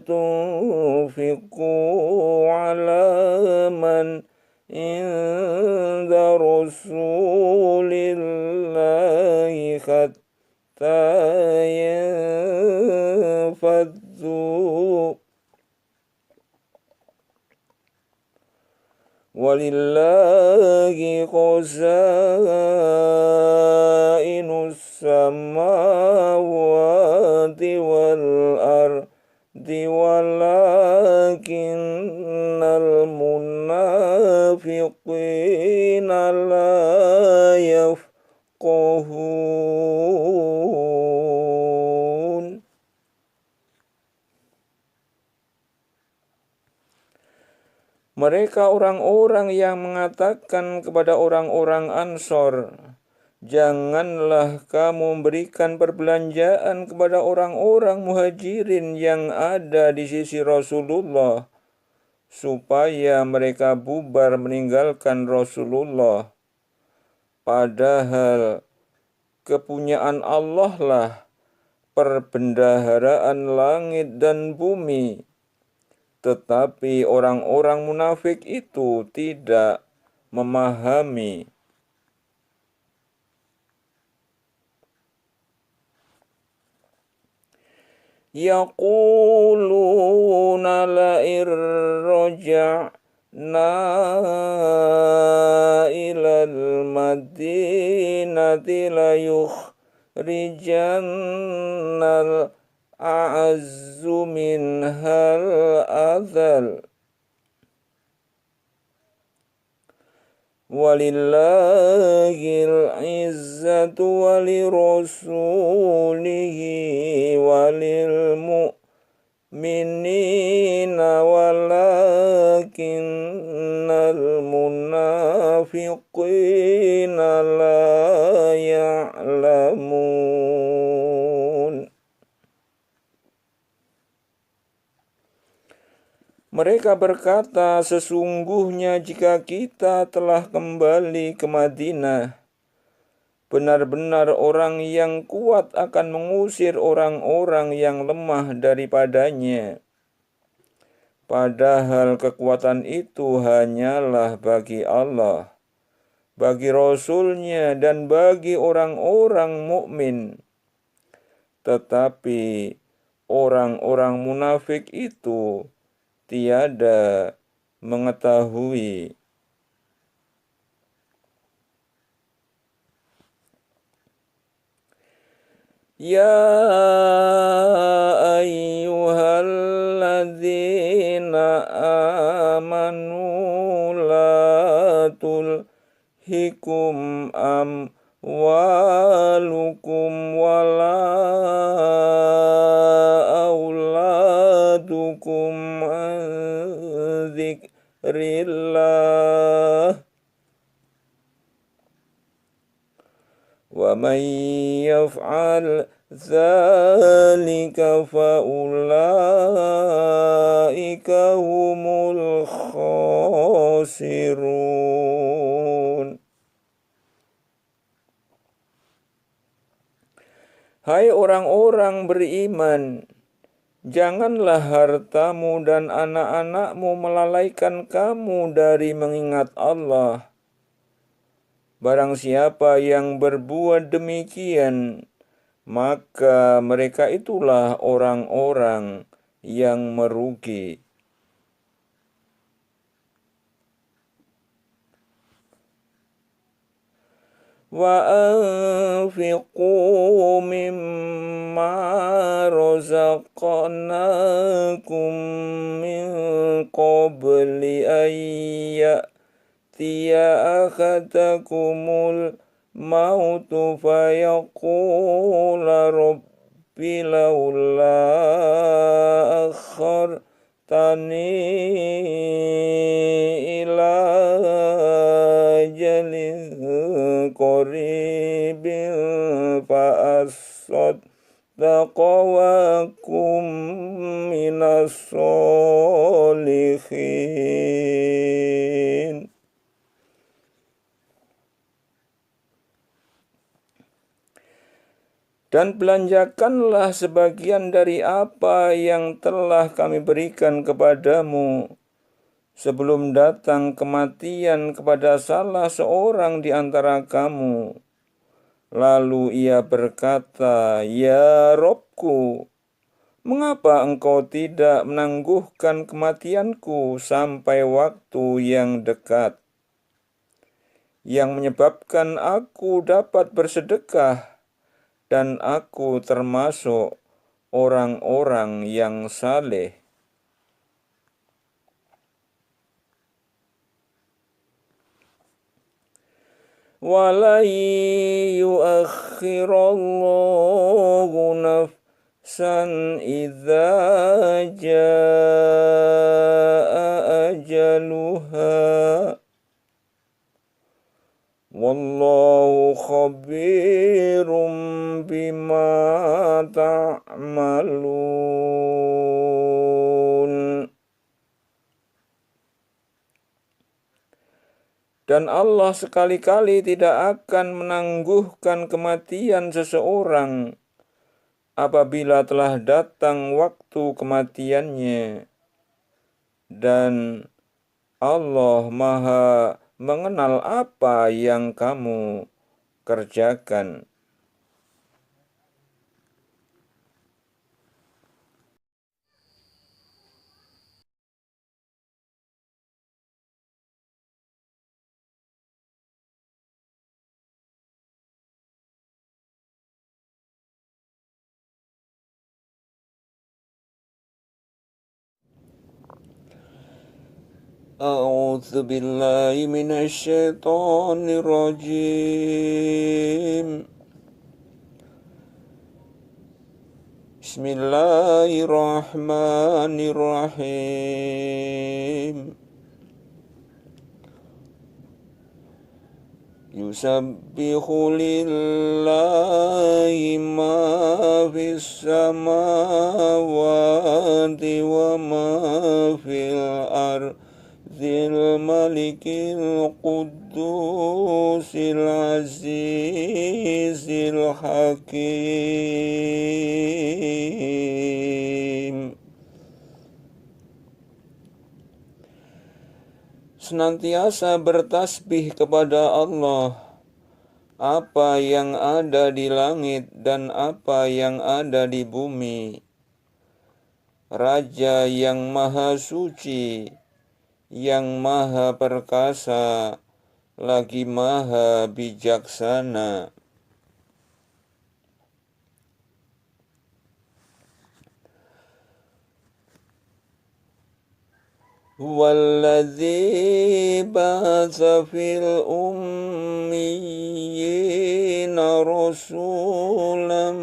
tunfiqu ala man inda rasulillahi hatta yanfaddu. Walillahi khazainus samawati wal ardi walakinnal munafiqina la yafqahun. Mereka orang-orang yang mengatakan kepada orang-orang Ansor, janganlah kamu memberikan perbelanjaan kepada orang-orang muhajirin yang ada di sisi Rasulullah, supaya mereka bubar meninggalkan Rasulullah. Padahal kepunyaan Allah lah perbendaharaan langit dan bumi. Tetapi orang-orang munafik itu tidak memahami. Yaquluna la irraja'na ilal madinati la yukhrijannal a'azzu minhal adzal. Walillahil izzatu walirasulihi walil mu'minina walakinnal munafiqina la ya'lamun. Mereka berkata, sesungguhnya jika kita telah kembali ke Madinah, benar-benar orang yang kuat akan mengusir orang-orang yang lemah daripadanya. Padahal kekuatan itu hanyalah bagi Allah, bagi Rasul-Nya, dan bagi orang-orang mukmin. Tetapi orang-orang munafik itu tiada mengetahui. Ya ayyuhalladzina amanu la tulhikum amwalukum wala auladukum an dzikrillah. Wa man yaf'al dzalika fa ulaika humul khasirun. Hai orang-orang beriman, janganlah hartamu dan anak-anakmu melalaikan kamu dari mengingat Allah. Barang siapa yang berbuat demikian, maka mereka itulah orang-orang yang merugi. Wa anfiqu mimma razaqnakum min qabli an ya'tiya ahadakumul mautu fayaqula rabbi laula akhartani ila ajalin qaribin fa asaddaqa wa kum minas solihin. Dan belanjakanlah sebagian dari apa yang telah kami berikan kepadamu sebelum datang kematian kepada salah seorang di antara kamu. Lalu ia berkata, Ya Robku, mengapa engkau tidak menangguhkan kematianku sampai waktu yang dekat, yang menyebabkan aku dapat bersedekah, dan aku termasuk orang-orang yang saleh. Wala yuakhirallahu nafsan idza jaa ajaluha. Wallahu khabirum bima ta'malun. Dan Allah sekali-kali tidak akan menangguhkan kematian seseorang apabila telah datang waktu kematiannya. Dan Allah Maha mengenal apa yang kamu kerjakan. A'udzu billahi minasyaitonir rajim. Bismillahirrahmanirrahim. Yusabbihu lillahi ma fis samawati wa ma fil ardhil malikil quddusil azizil hakim. Senantiasa bertasbih kepada Allah apa yang ada di langit dan apa yang ada di bumi. Raja yang maha suci, yang maha perkasa, lagi maha bijaksana. Huwallazi ba'atsa fil ummiyina rasulan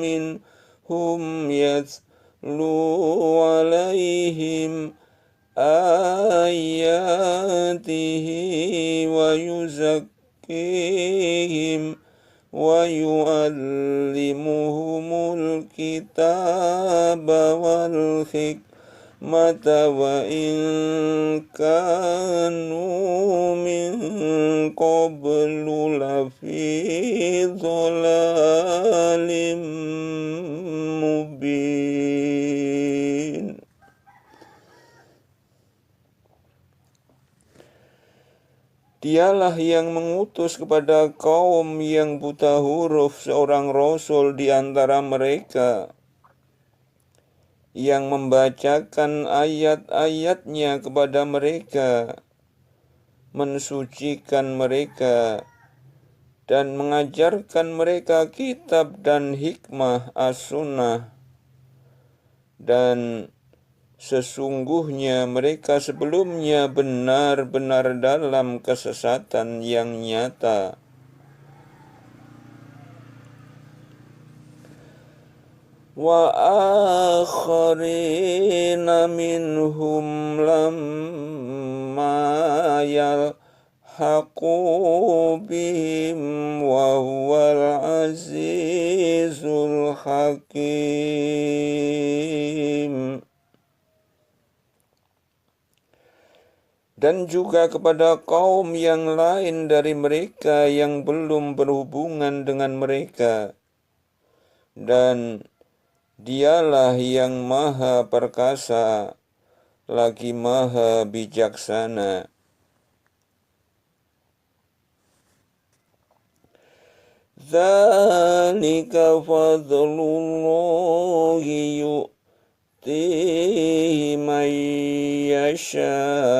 minhum yatlu alaihim ayatihi wa yuzakkihim wa yu'allimuhumul kitaba wal hikmata wa in kanu min qablu lafi dhalalim mubin. Dialah yang mengutus kepada kaum yang buta huruf seorang rasul di antara mereka, yang membacakan ayat-ayatnya kepada mereka, mensucikan mereka, dan mengajarkan mereka kitab dan hikmah as-sunnah. Dan sesungguhnya mereka sebelumnya benar-benar dalam kesesatan yang nyata. Wa akharina minhum lamma yalhaqu bihim wa huwal azizul hakim. Dan juga kepada kaum yang lain dari mereka yang belum berhubungan dengan mereka. Dan Dialah yang maha perkasa, lagi maha bijaksana. Dzalika fadlullahi yu'tihi man yasha'u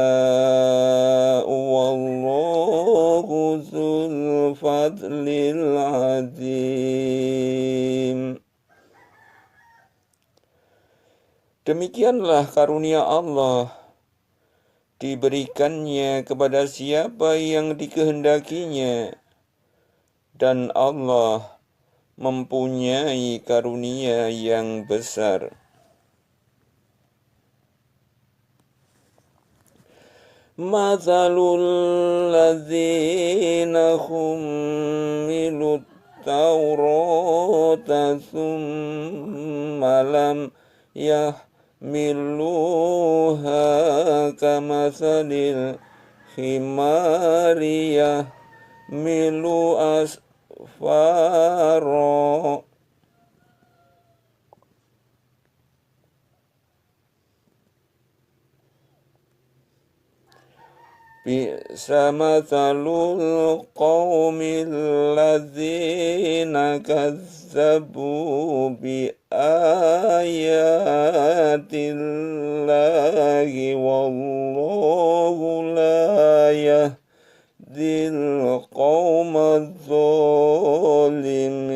wallahu dzul fadlil adzim. Demikianlah karunia Allah, diberikannya kepada siapa yang dikehendakinya, dan Allah mempunyai karunia yang besar. Mathalul ladzina hummilut Taurata thumma lam yahmiluha kamathalil himariyah milu asfaro. Bi'sa mathalul qawmil ladzina kazzabu bi ayatillahi wallahu la yahdil qawmadz zalimin.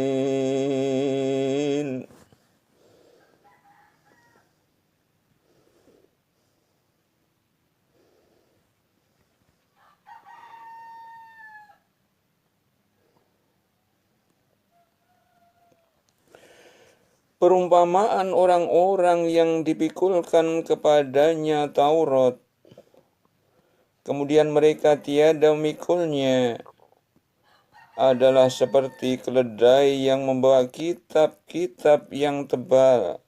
Perumpamaan orang-orang yang dipikulkan kepadanya Taurat, kemudian mereka tiada memikulnya, adalah seperti keledai yang membawa kitab-kitab yang tebal.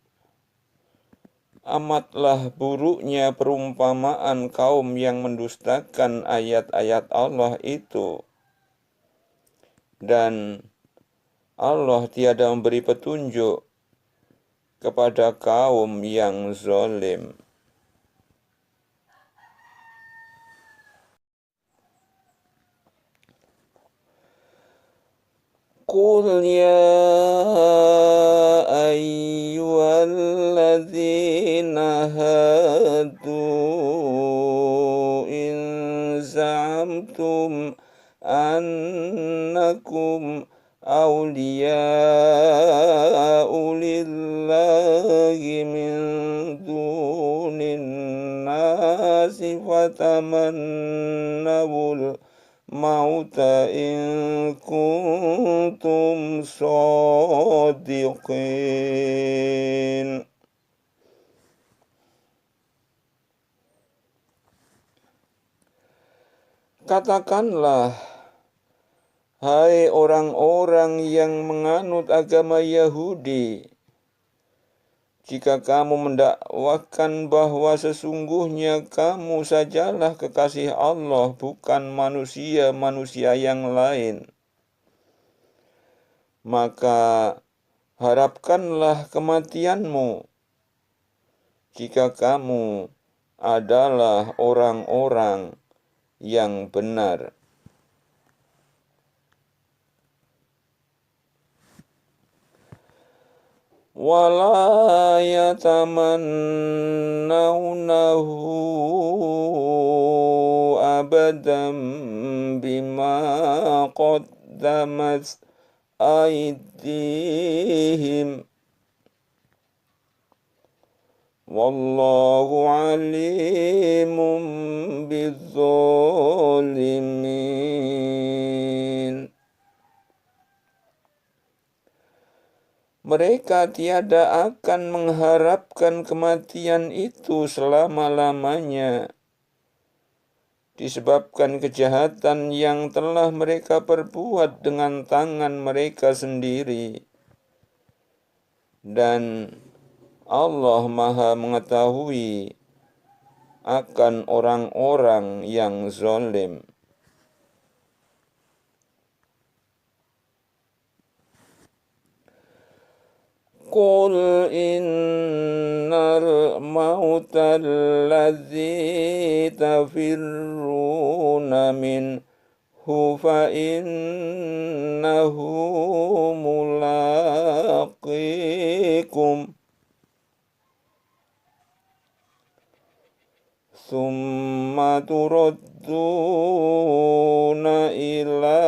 Amatlah buruknya perumpamaan kaum yang mendustakan ayat-ayat Allah itu. Dan Allah tiada memberi petunjuk kepada kaum yang zalim. Qul ya ayyuhalladzina hadu in za'amtum annakum awliya'u lillahi min dunin nasi fatamannawul mauta in kuntum shadiqin. Katakanlah, hai orang-orang yang menganut agama Yahudi, jika kamu mendakwakan bahwa sesungguhnya kamu sajalah kekasih Allah, bukan manusia-manusia yang lain, maka harapkanlah kematianmu jika kamu adalah orang-orang yang benar. Wala yatamannawnahu abadan bima qaddamat aydihim wallahu alimun bizzalimin. Mereka tiada akan mengharapkan kematian itu selama-lamanya, disebabkan kejahatan yang telah mereka perbuat dengan tangan mereka sendiri. Dan Allah Maha mengetahui akan orang-orang yang zalim. Qul innal mauta alladzi tafirruna minhu fa innahu mulaqikum thumma turadduna ila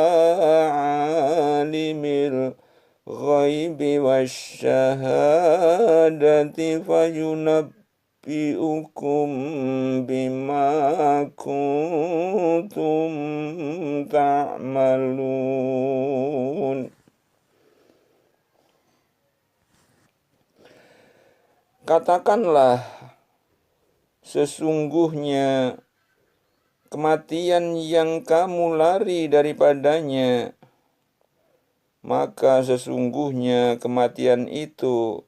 alimil ghaibi wasyahadati fayunabbi'ukum bima kuntum ta'malun. Katakanlah, sesungguhnya kematian yang kamu lari daripadanya, maka sesungguhnya kematian itu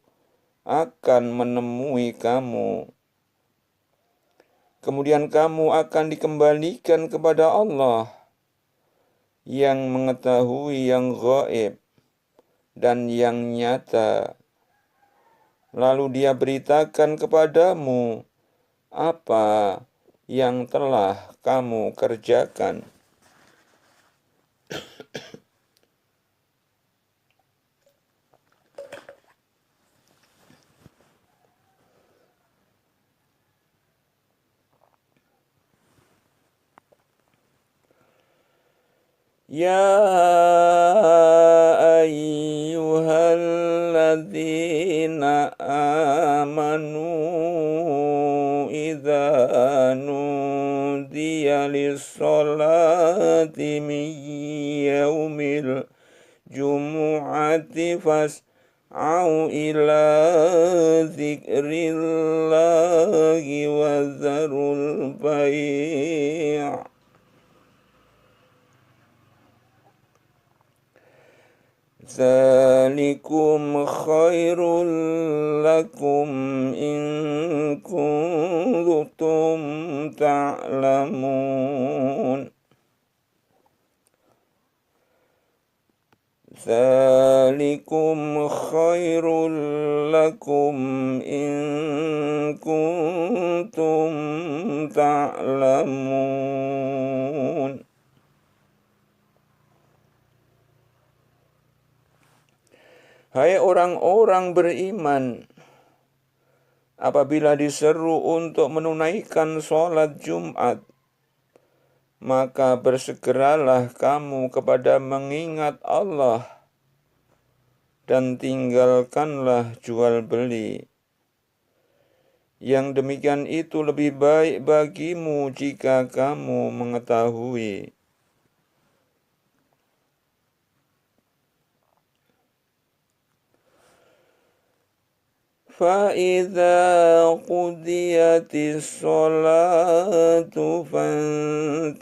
akan menemui kamu. Kemudian kamu akan dikembalikan kepada Allah yang mengetahui yang gaib dan yang nyata. Lalu Dia beritakan kepadamu apa yang telah kamu kerjakan. Ya ayyuhalladzina amanu idza nudiya lis-sholati min yaumil jumu'ati fas'au ila dzikrillahi wa dzarul bai'. Dzalikum khairul lakum in kuntum ta'lamun. Dzalikum khairul lakum in kuntum ta'lamun. Hai orang-orang beriman, apabila diseru untuk menunaikan sholat Jumat, maka bersegeralah kamu kepada mengingat Allah dan tinggalkanlah jual beli. Yang demikian itu lebih baik bagimu jika kamu mengetahui. فَإِذَا قُضِيَتِ الصَّلَاةُ فَانتَشِرُوا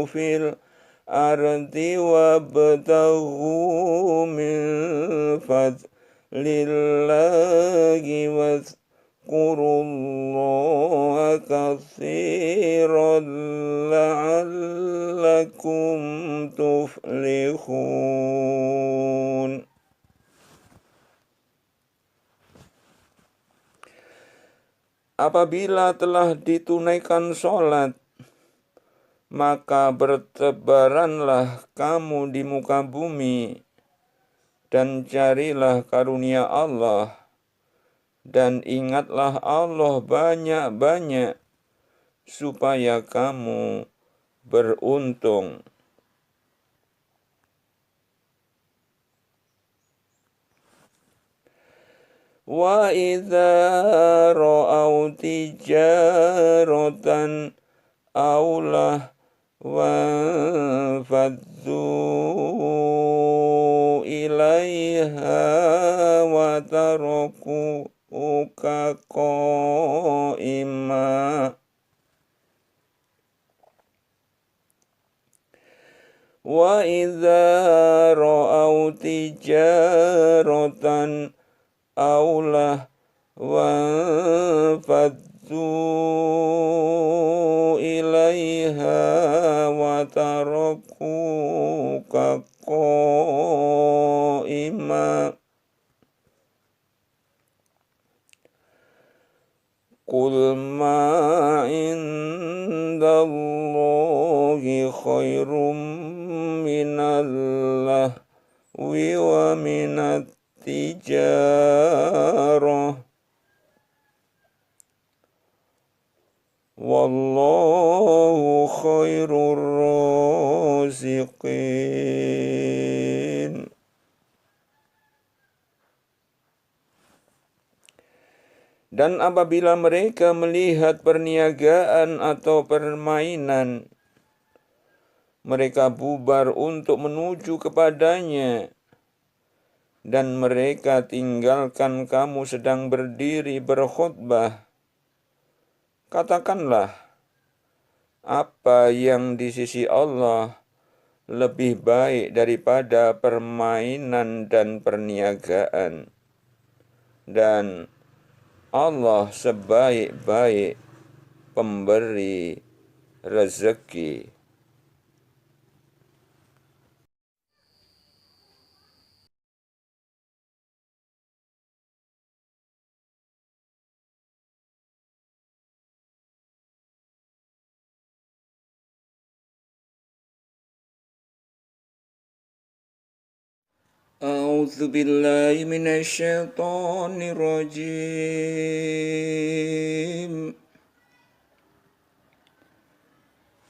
فِي الْأَرْضِ وَابْتَغُوا مِنْ فَضْلِ اللَّهِ واذكروا اللَّهَ كَثِيرًا لَعَلَّكُمْ تُفْلِحُونَ. Apabila telah ditunaikan sholat, maka bertebaranlah kamu di muka bumi dan carilah karunia Allah, dan ingatlah Allah banyak-banyak supaya kamu beruntung. Wa idza ra'au tijaratan aw lahwan faddu ilaiha wa tarakuka qa'ima. Wa idza ra'au tijaratan aw lahwan faddu ilaiha wa tarakuka qa'ima. Qul ma indallahi khairum minal lahwi wa minat tijarah. Wallahu khairur raziqin. Dan apabila mereka melihat perniagaan atau permainan, mereka bubar untuk menuju kepadanya, dan mereka tinggalkan kamu sedang berdiri berkhutbah. Katakanlah, apa yang di sisi Allah lebih baik daripada permainan dan perniagaan, dan Allah sebaik-baik pemberi rezeki. A'udzu billahi minasyaitonir rajim.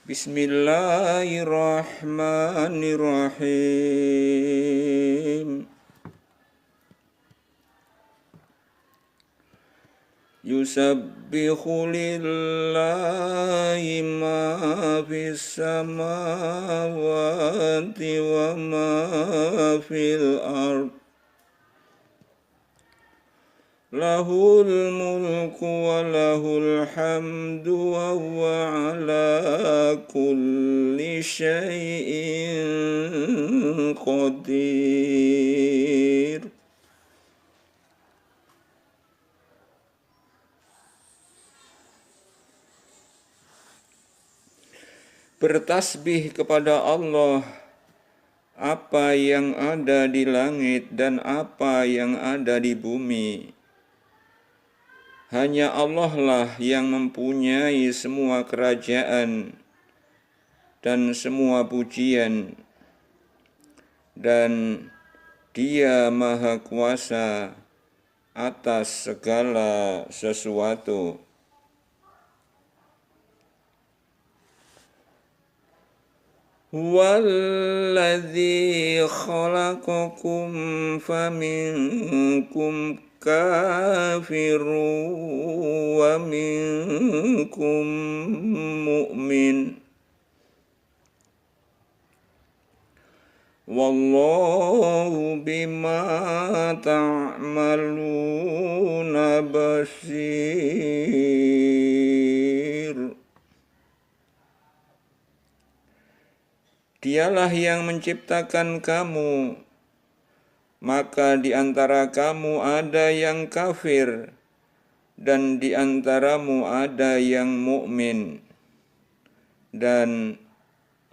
Bismillahirrahmanirrahim. Yusabbihu lillahi ma fis samawati wa ma fil ard. Lahul mulku wa lahul hamdu wa huwa ala kulli syai'in qadir. Bertasbih kepada Allah apa yang ada di langit dan apa yang ada di bumi. Hanya Allah lah yang mempunyai semua kerajaan dan semua pujian, dan Dia Maha Kuasa atas segala sesuatu. Huwallazi khalaqakum faminkum kafirun wa minkum mu'min. Wallahu bima ta'maluna basir. Dialah yang menciptakan kamu, maka di antara kamu ada yang kafir dan di antaramu ada yang mukmin. Dan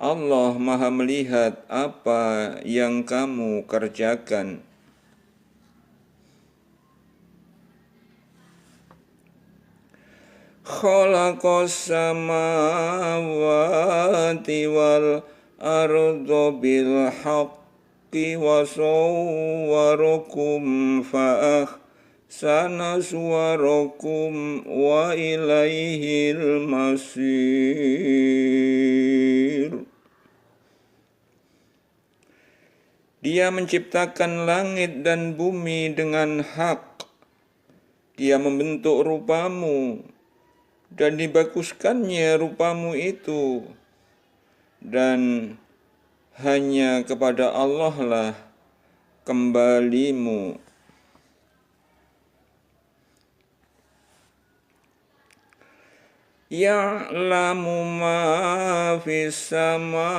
Allah Maha melihat apa yang kamu kerjakan. Khalaqas samawati wal arda bil haqqi wa sawwarakum fa ahsana suwarakum wa ilaihil masir. Dia menciptakan langit dan bumi dengan hak. Dia membentuk rupamu dan dibaguskannya rupamu itu. Dan hanya kepada Allah lah kembalimu. Ya'lamu ma fis samawati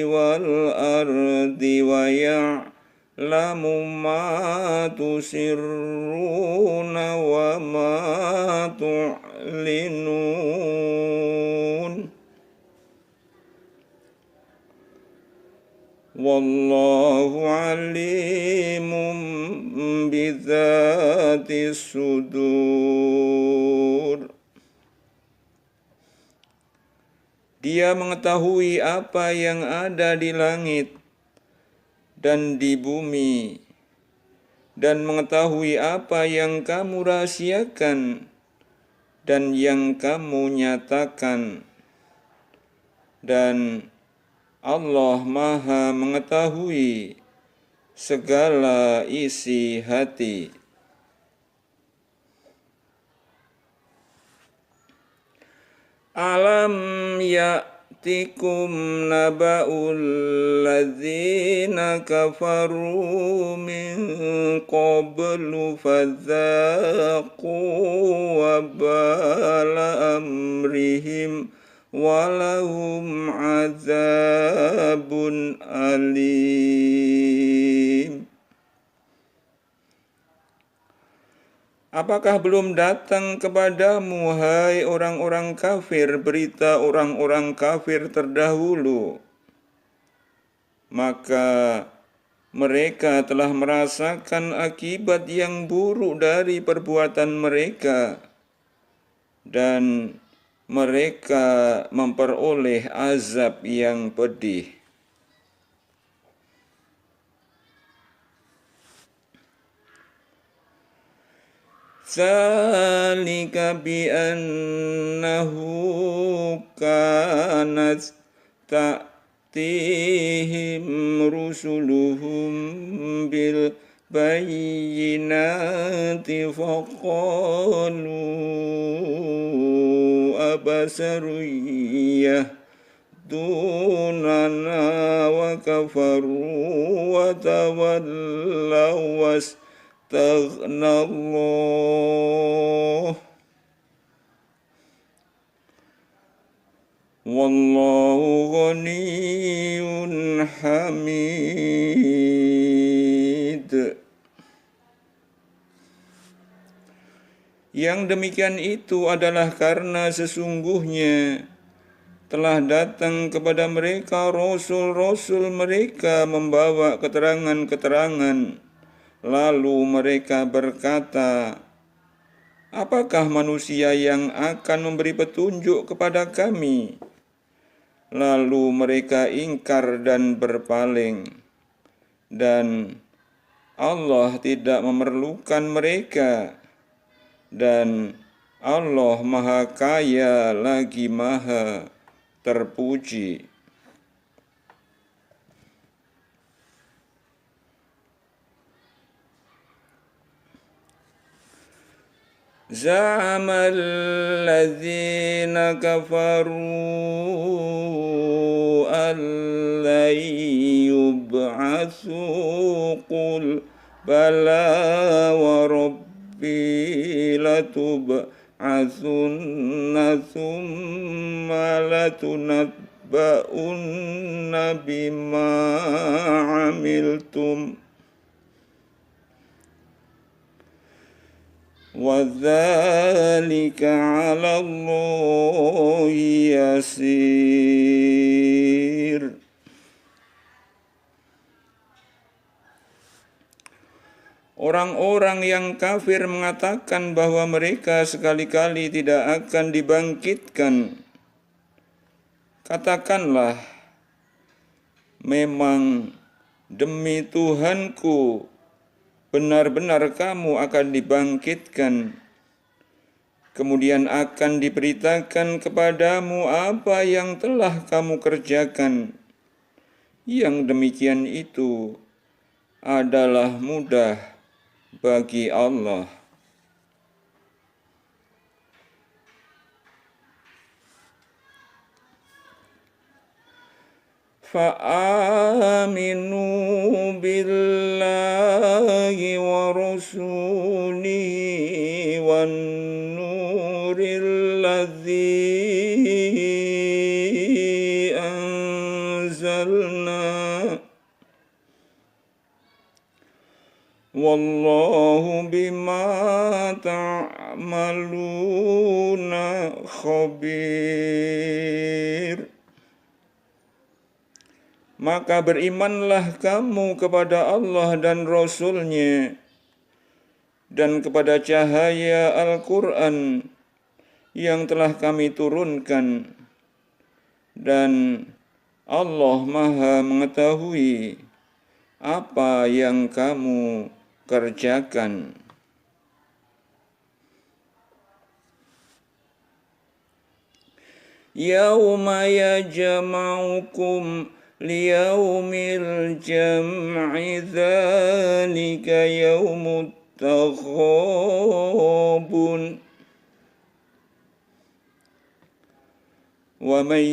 wal ardi wa ya'lamu ma tusirruna wa ma tu'linun. Wallahu alimun bidzatis sudur. Dia mengetahui apa yang ada di langit dan di bumi, dan mengetahui apa yang kamu rahasiakan dan yang kamu nyatakan. Dan Allah Maha mengetahui segala isi hati. Alam ya'tikum naba'ul ladzina kafaru min qablu fadzaqu wabala amrihim walahum azabun alim. Apakah belum datang kepadamu, hai orang-orang kafir, berita orang-orang kafir terdahulu? Maka mereka telah merasakan akibat yang buruk dari perbuatan mereka, dan mereka memperoleh azab yang pedih. Dzalika bi annahu kanat ta'tihim rusuluhum bil bayyinati faqalu abasaru yahdunana wa kafaru wa tawallaw Allah wallahu ghaniyyun hamid. Yang demikian itu adalah karena sesungguhnya telah datang kepada mereka rasul-rasul mereka membawa keterangan-keterangan. Lalu mereka berkata, apakah manusia yang akan memberi petunjuk kepada kami? Lalu mereka ingkar dan berpaling, dan Allah tidak memerlukan mereka, dan Allah Maha Kaya lagi Maha Terpuji. Za'ama alladhina kafaru an lan yub'atsu qul bala wa rabbi latub'atsunna thumma latunabba'unna bima 'amiltum وَذَلِكَ عَلَى اللَّهِ يَسِيرٌ. Orang-orang yang kafir mengatakan bahwa mereka sekali-kali tidak akan dibangkitkan. Katakanlah, memang demi Tuhanku, benar-benar kamu akan dibangkitkan. Kemudian akan diberitakan kepadamu apa yang telah kamu kerjakan. Yang demikian itu adalah mudah bagi Allah. Fa'aminu billahi wa rasulihi wan nuril ladzi anzalna wallahu bima ta'maluna khabir. Maka berimanlah kamu kepada Allah dan Rasul-Nya dan kepada cahaya Al-Quran yang telah kami turunkan, dan Allah Maha mengetahui apa yang kamu kerjakan. Yauma yajma'ukum liyaumil jam'i dzalika yaumut taghabun wa man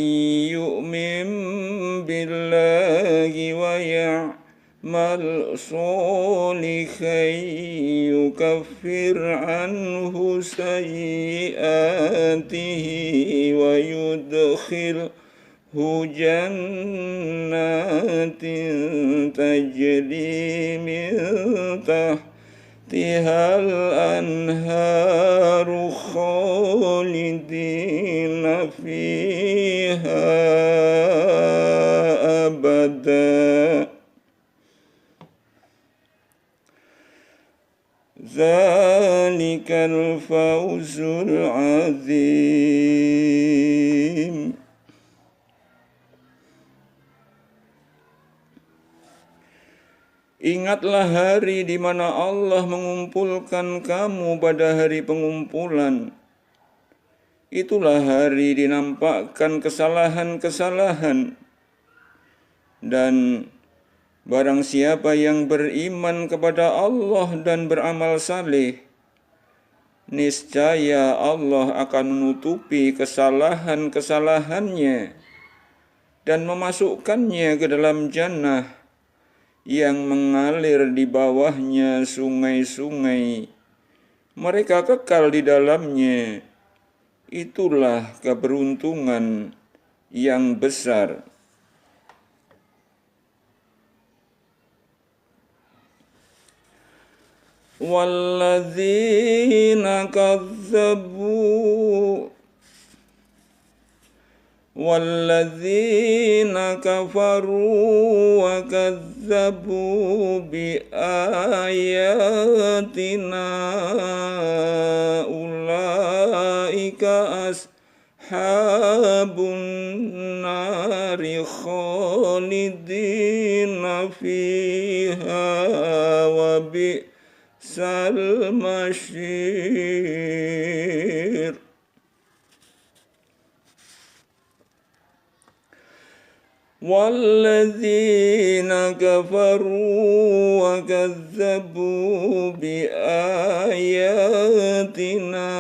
yu'min billahi wa ya'mal sholihan yukaffir anhu sayyi'atihi wa yudkhil jannatin tajri min tahtiha tihal anharu khalidina fiha abada zalikal fawzul azim. Ingatlah hari di mana Allah mengumpulkan kamu pada hari pengumpulan. Itulah hari dinampakkan kesalahan-kesalahan. Dan barang siapa yang beriman kepada Allah dan beramal saleh, niscaya Allah akan menutupi kesalahan-kesalahannya dan memasukkannya ke dalam jannah yang mengalir di bawahnya sungai-sungai. Mereka kekal di dalamnya. Itulah keberuntungan yang besar. Walladzina kafaru wa kazzabu bi ayatina ulaika ashabun nari khalidina fiha wa bi'sal masyir. وَالَّذِينَ كَفَرُوا وَكَذَّبُوا بِآيَاتِنَا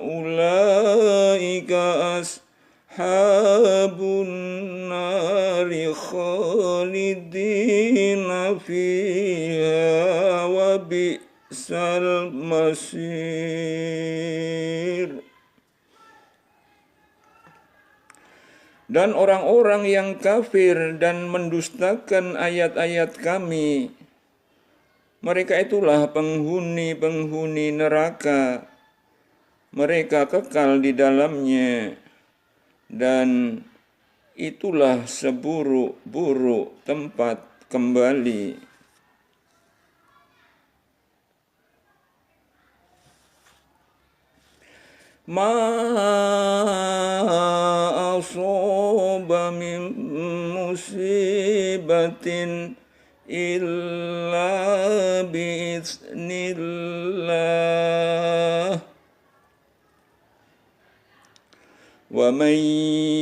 أُولَئِكَ أَصْحَابُ النَّارِ خَالِدِينَ فِيهَا وَبِئْسَ الْمَصِيرُ. Dan orang-orang yang kafir dan mendustakan ayat-ayat kami, mereka itulah penghuni-penghuni neraka. Mereka kekal di dalamnya, dan itulah seburuk-buruk tempat kembali. Ma asaba min musibatin illa bi'iznillah wa man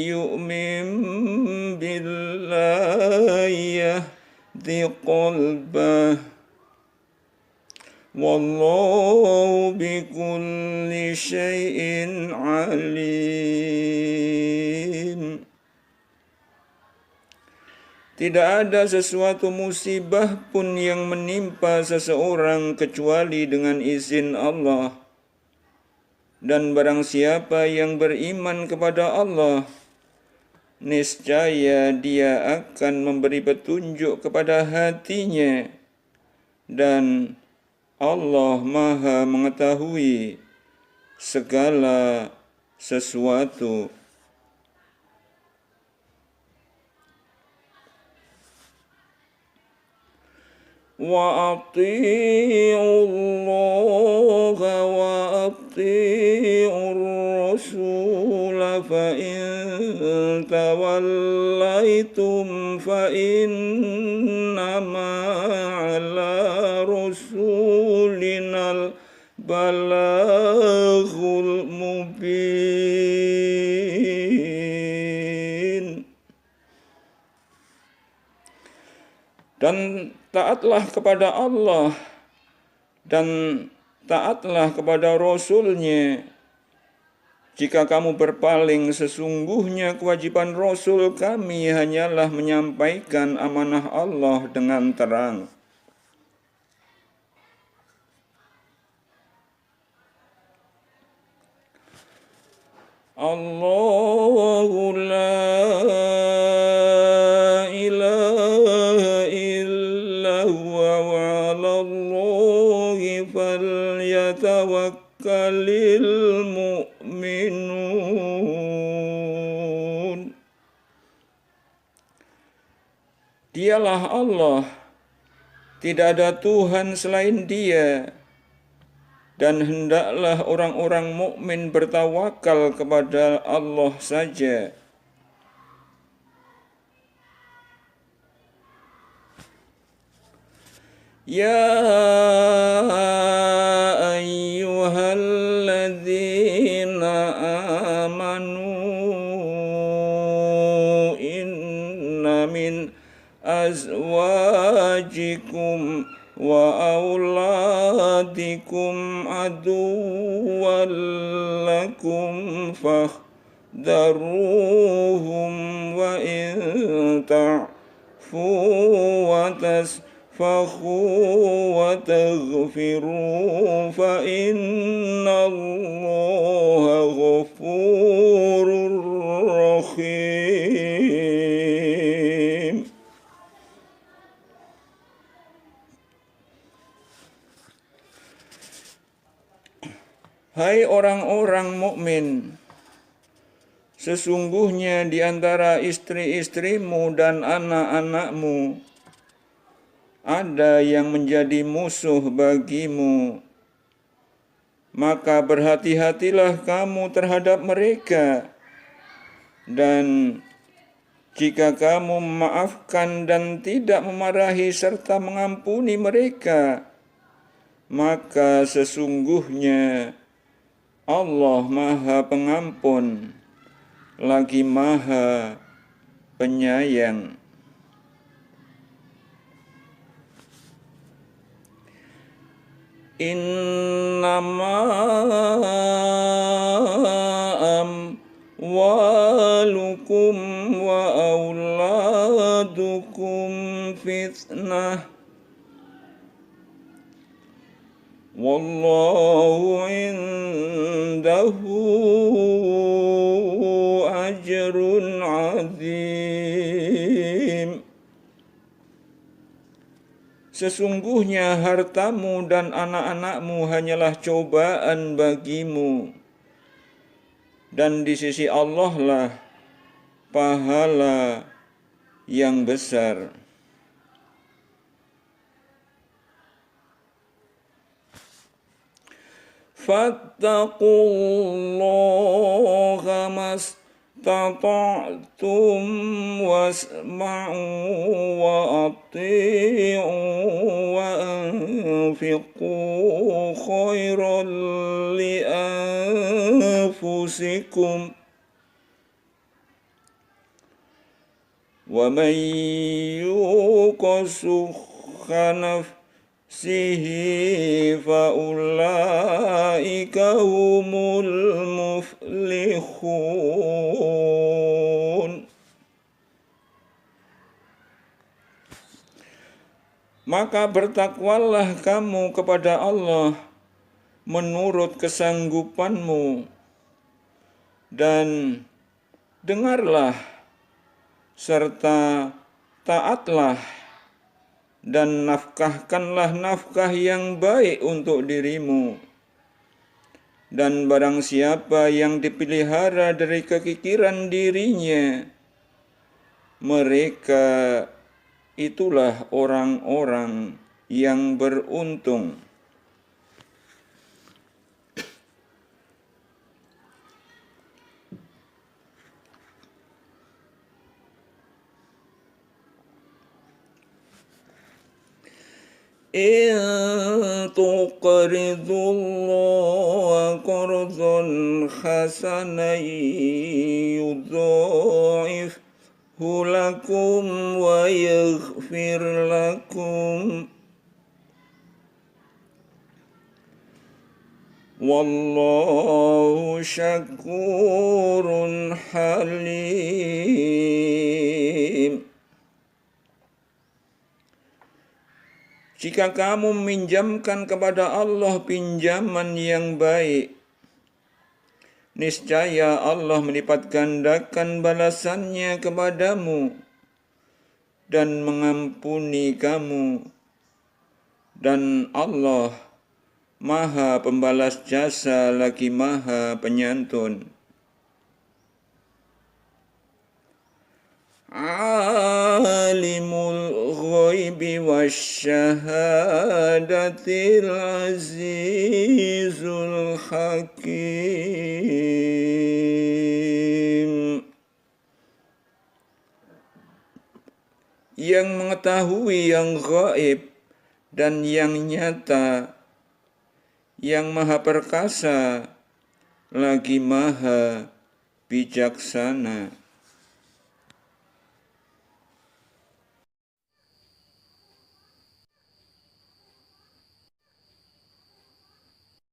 yu'min billahi yahdi qalbah wallahu bikulli syai'in alim. Tidak ada sesuatu musibah pun yang menimpa seseorang kecuali dengan izin Allah. Dan barang siapa yang beriman kepada Allah, niscaya dia akan memberi petunjuk kepada hatinya, dan Allah Maha mengetahui segala sesuatu. Wa ati'u Allah wa ati'ur Rasul fa in tawallaitum fa innama ala rasulinal balaghul mubin. Dan taatlah kepada Allah dan taatlah kepada Rasul-Nya. Jika kamu berpaling, sesungguhnya kewajiban Rasul kami hanyalah menyampaikan amanah Allah dengan terang. Allahu la ilaha illa huwa wa 'alal للمؤمنون. Dialah Allah, tidak ada Tuhan selain Dia, dan hendaklah orang-orang mukmin bertawakal kepada Allah saja. Ya ayyuhalladzina amanu inna min azwajikum wa auladikum aduwwan lakum fahdharuhum wa in ta'fu wa tasfahu wa taghfiru fa innallaha ghafurur rahim. Hai orang-orang mukmin, sesungguhnya di antara istri-istrimu dan anak-anakmu ada yang menjadi musuh bagimu. Maka berhati-hatilah kamu terhadap mereka, dan jika kamu memaafkan dan tidak memarahi serta mengampuni mereka, maka sesungguhnya Allah Maha Pengampun lagi Maha Penyayang. Innama amwalukum wa auladukum fitnah wallahu indahu ajrun azim. Sesungguhnya hartamu dan anak-anakmu hanyalah cobaan bagimu, dan di sisi Allah lah pahala yang besar. Fattaqullaha mastata'tum wasma'u wa ati'u wa anfiqu khairan li anfusikum wa man yuqa shuhha nafsihi faulaika humul muflihun. Maka bertakwalah kamu kepada Allah menurut kesanggupanmu, dan dengarlah serta taatlah dan nafkahkanlah nafkah yang baik untuk dirimu. Dan barang siapa yang dipelihara dari kekikiran dirinya, mereka itulah orang-orang yang beruntung. In tuqridullaha qardan hasanan yudha'ifhu lakum wa yaghfir lakum wallahu syakurun halim. Jika kamu meminjamkan kepada Allah pinjaman yang baik, niscaya Allah melipat gandakan balasannya kepadamu dan mengampuni kamu, dan Allah Maha pembalas jasa lagi Maha penyantun. Alimul ghaibi wasyahadatil azizul hakim. Yang mengetahui yang gaib dan yang nyata, yang maha perkasa lagi maha bijaksana.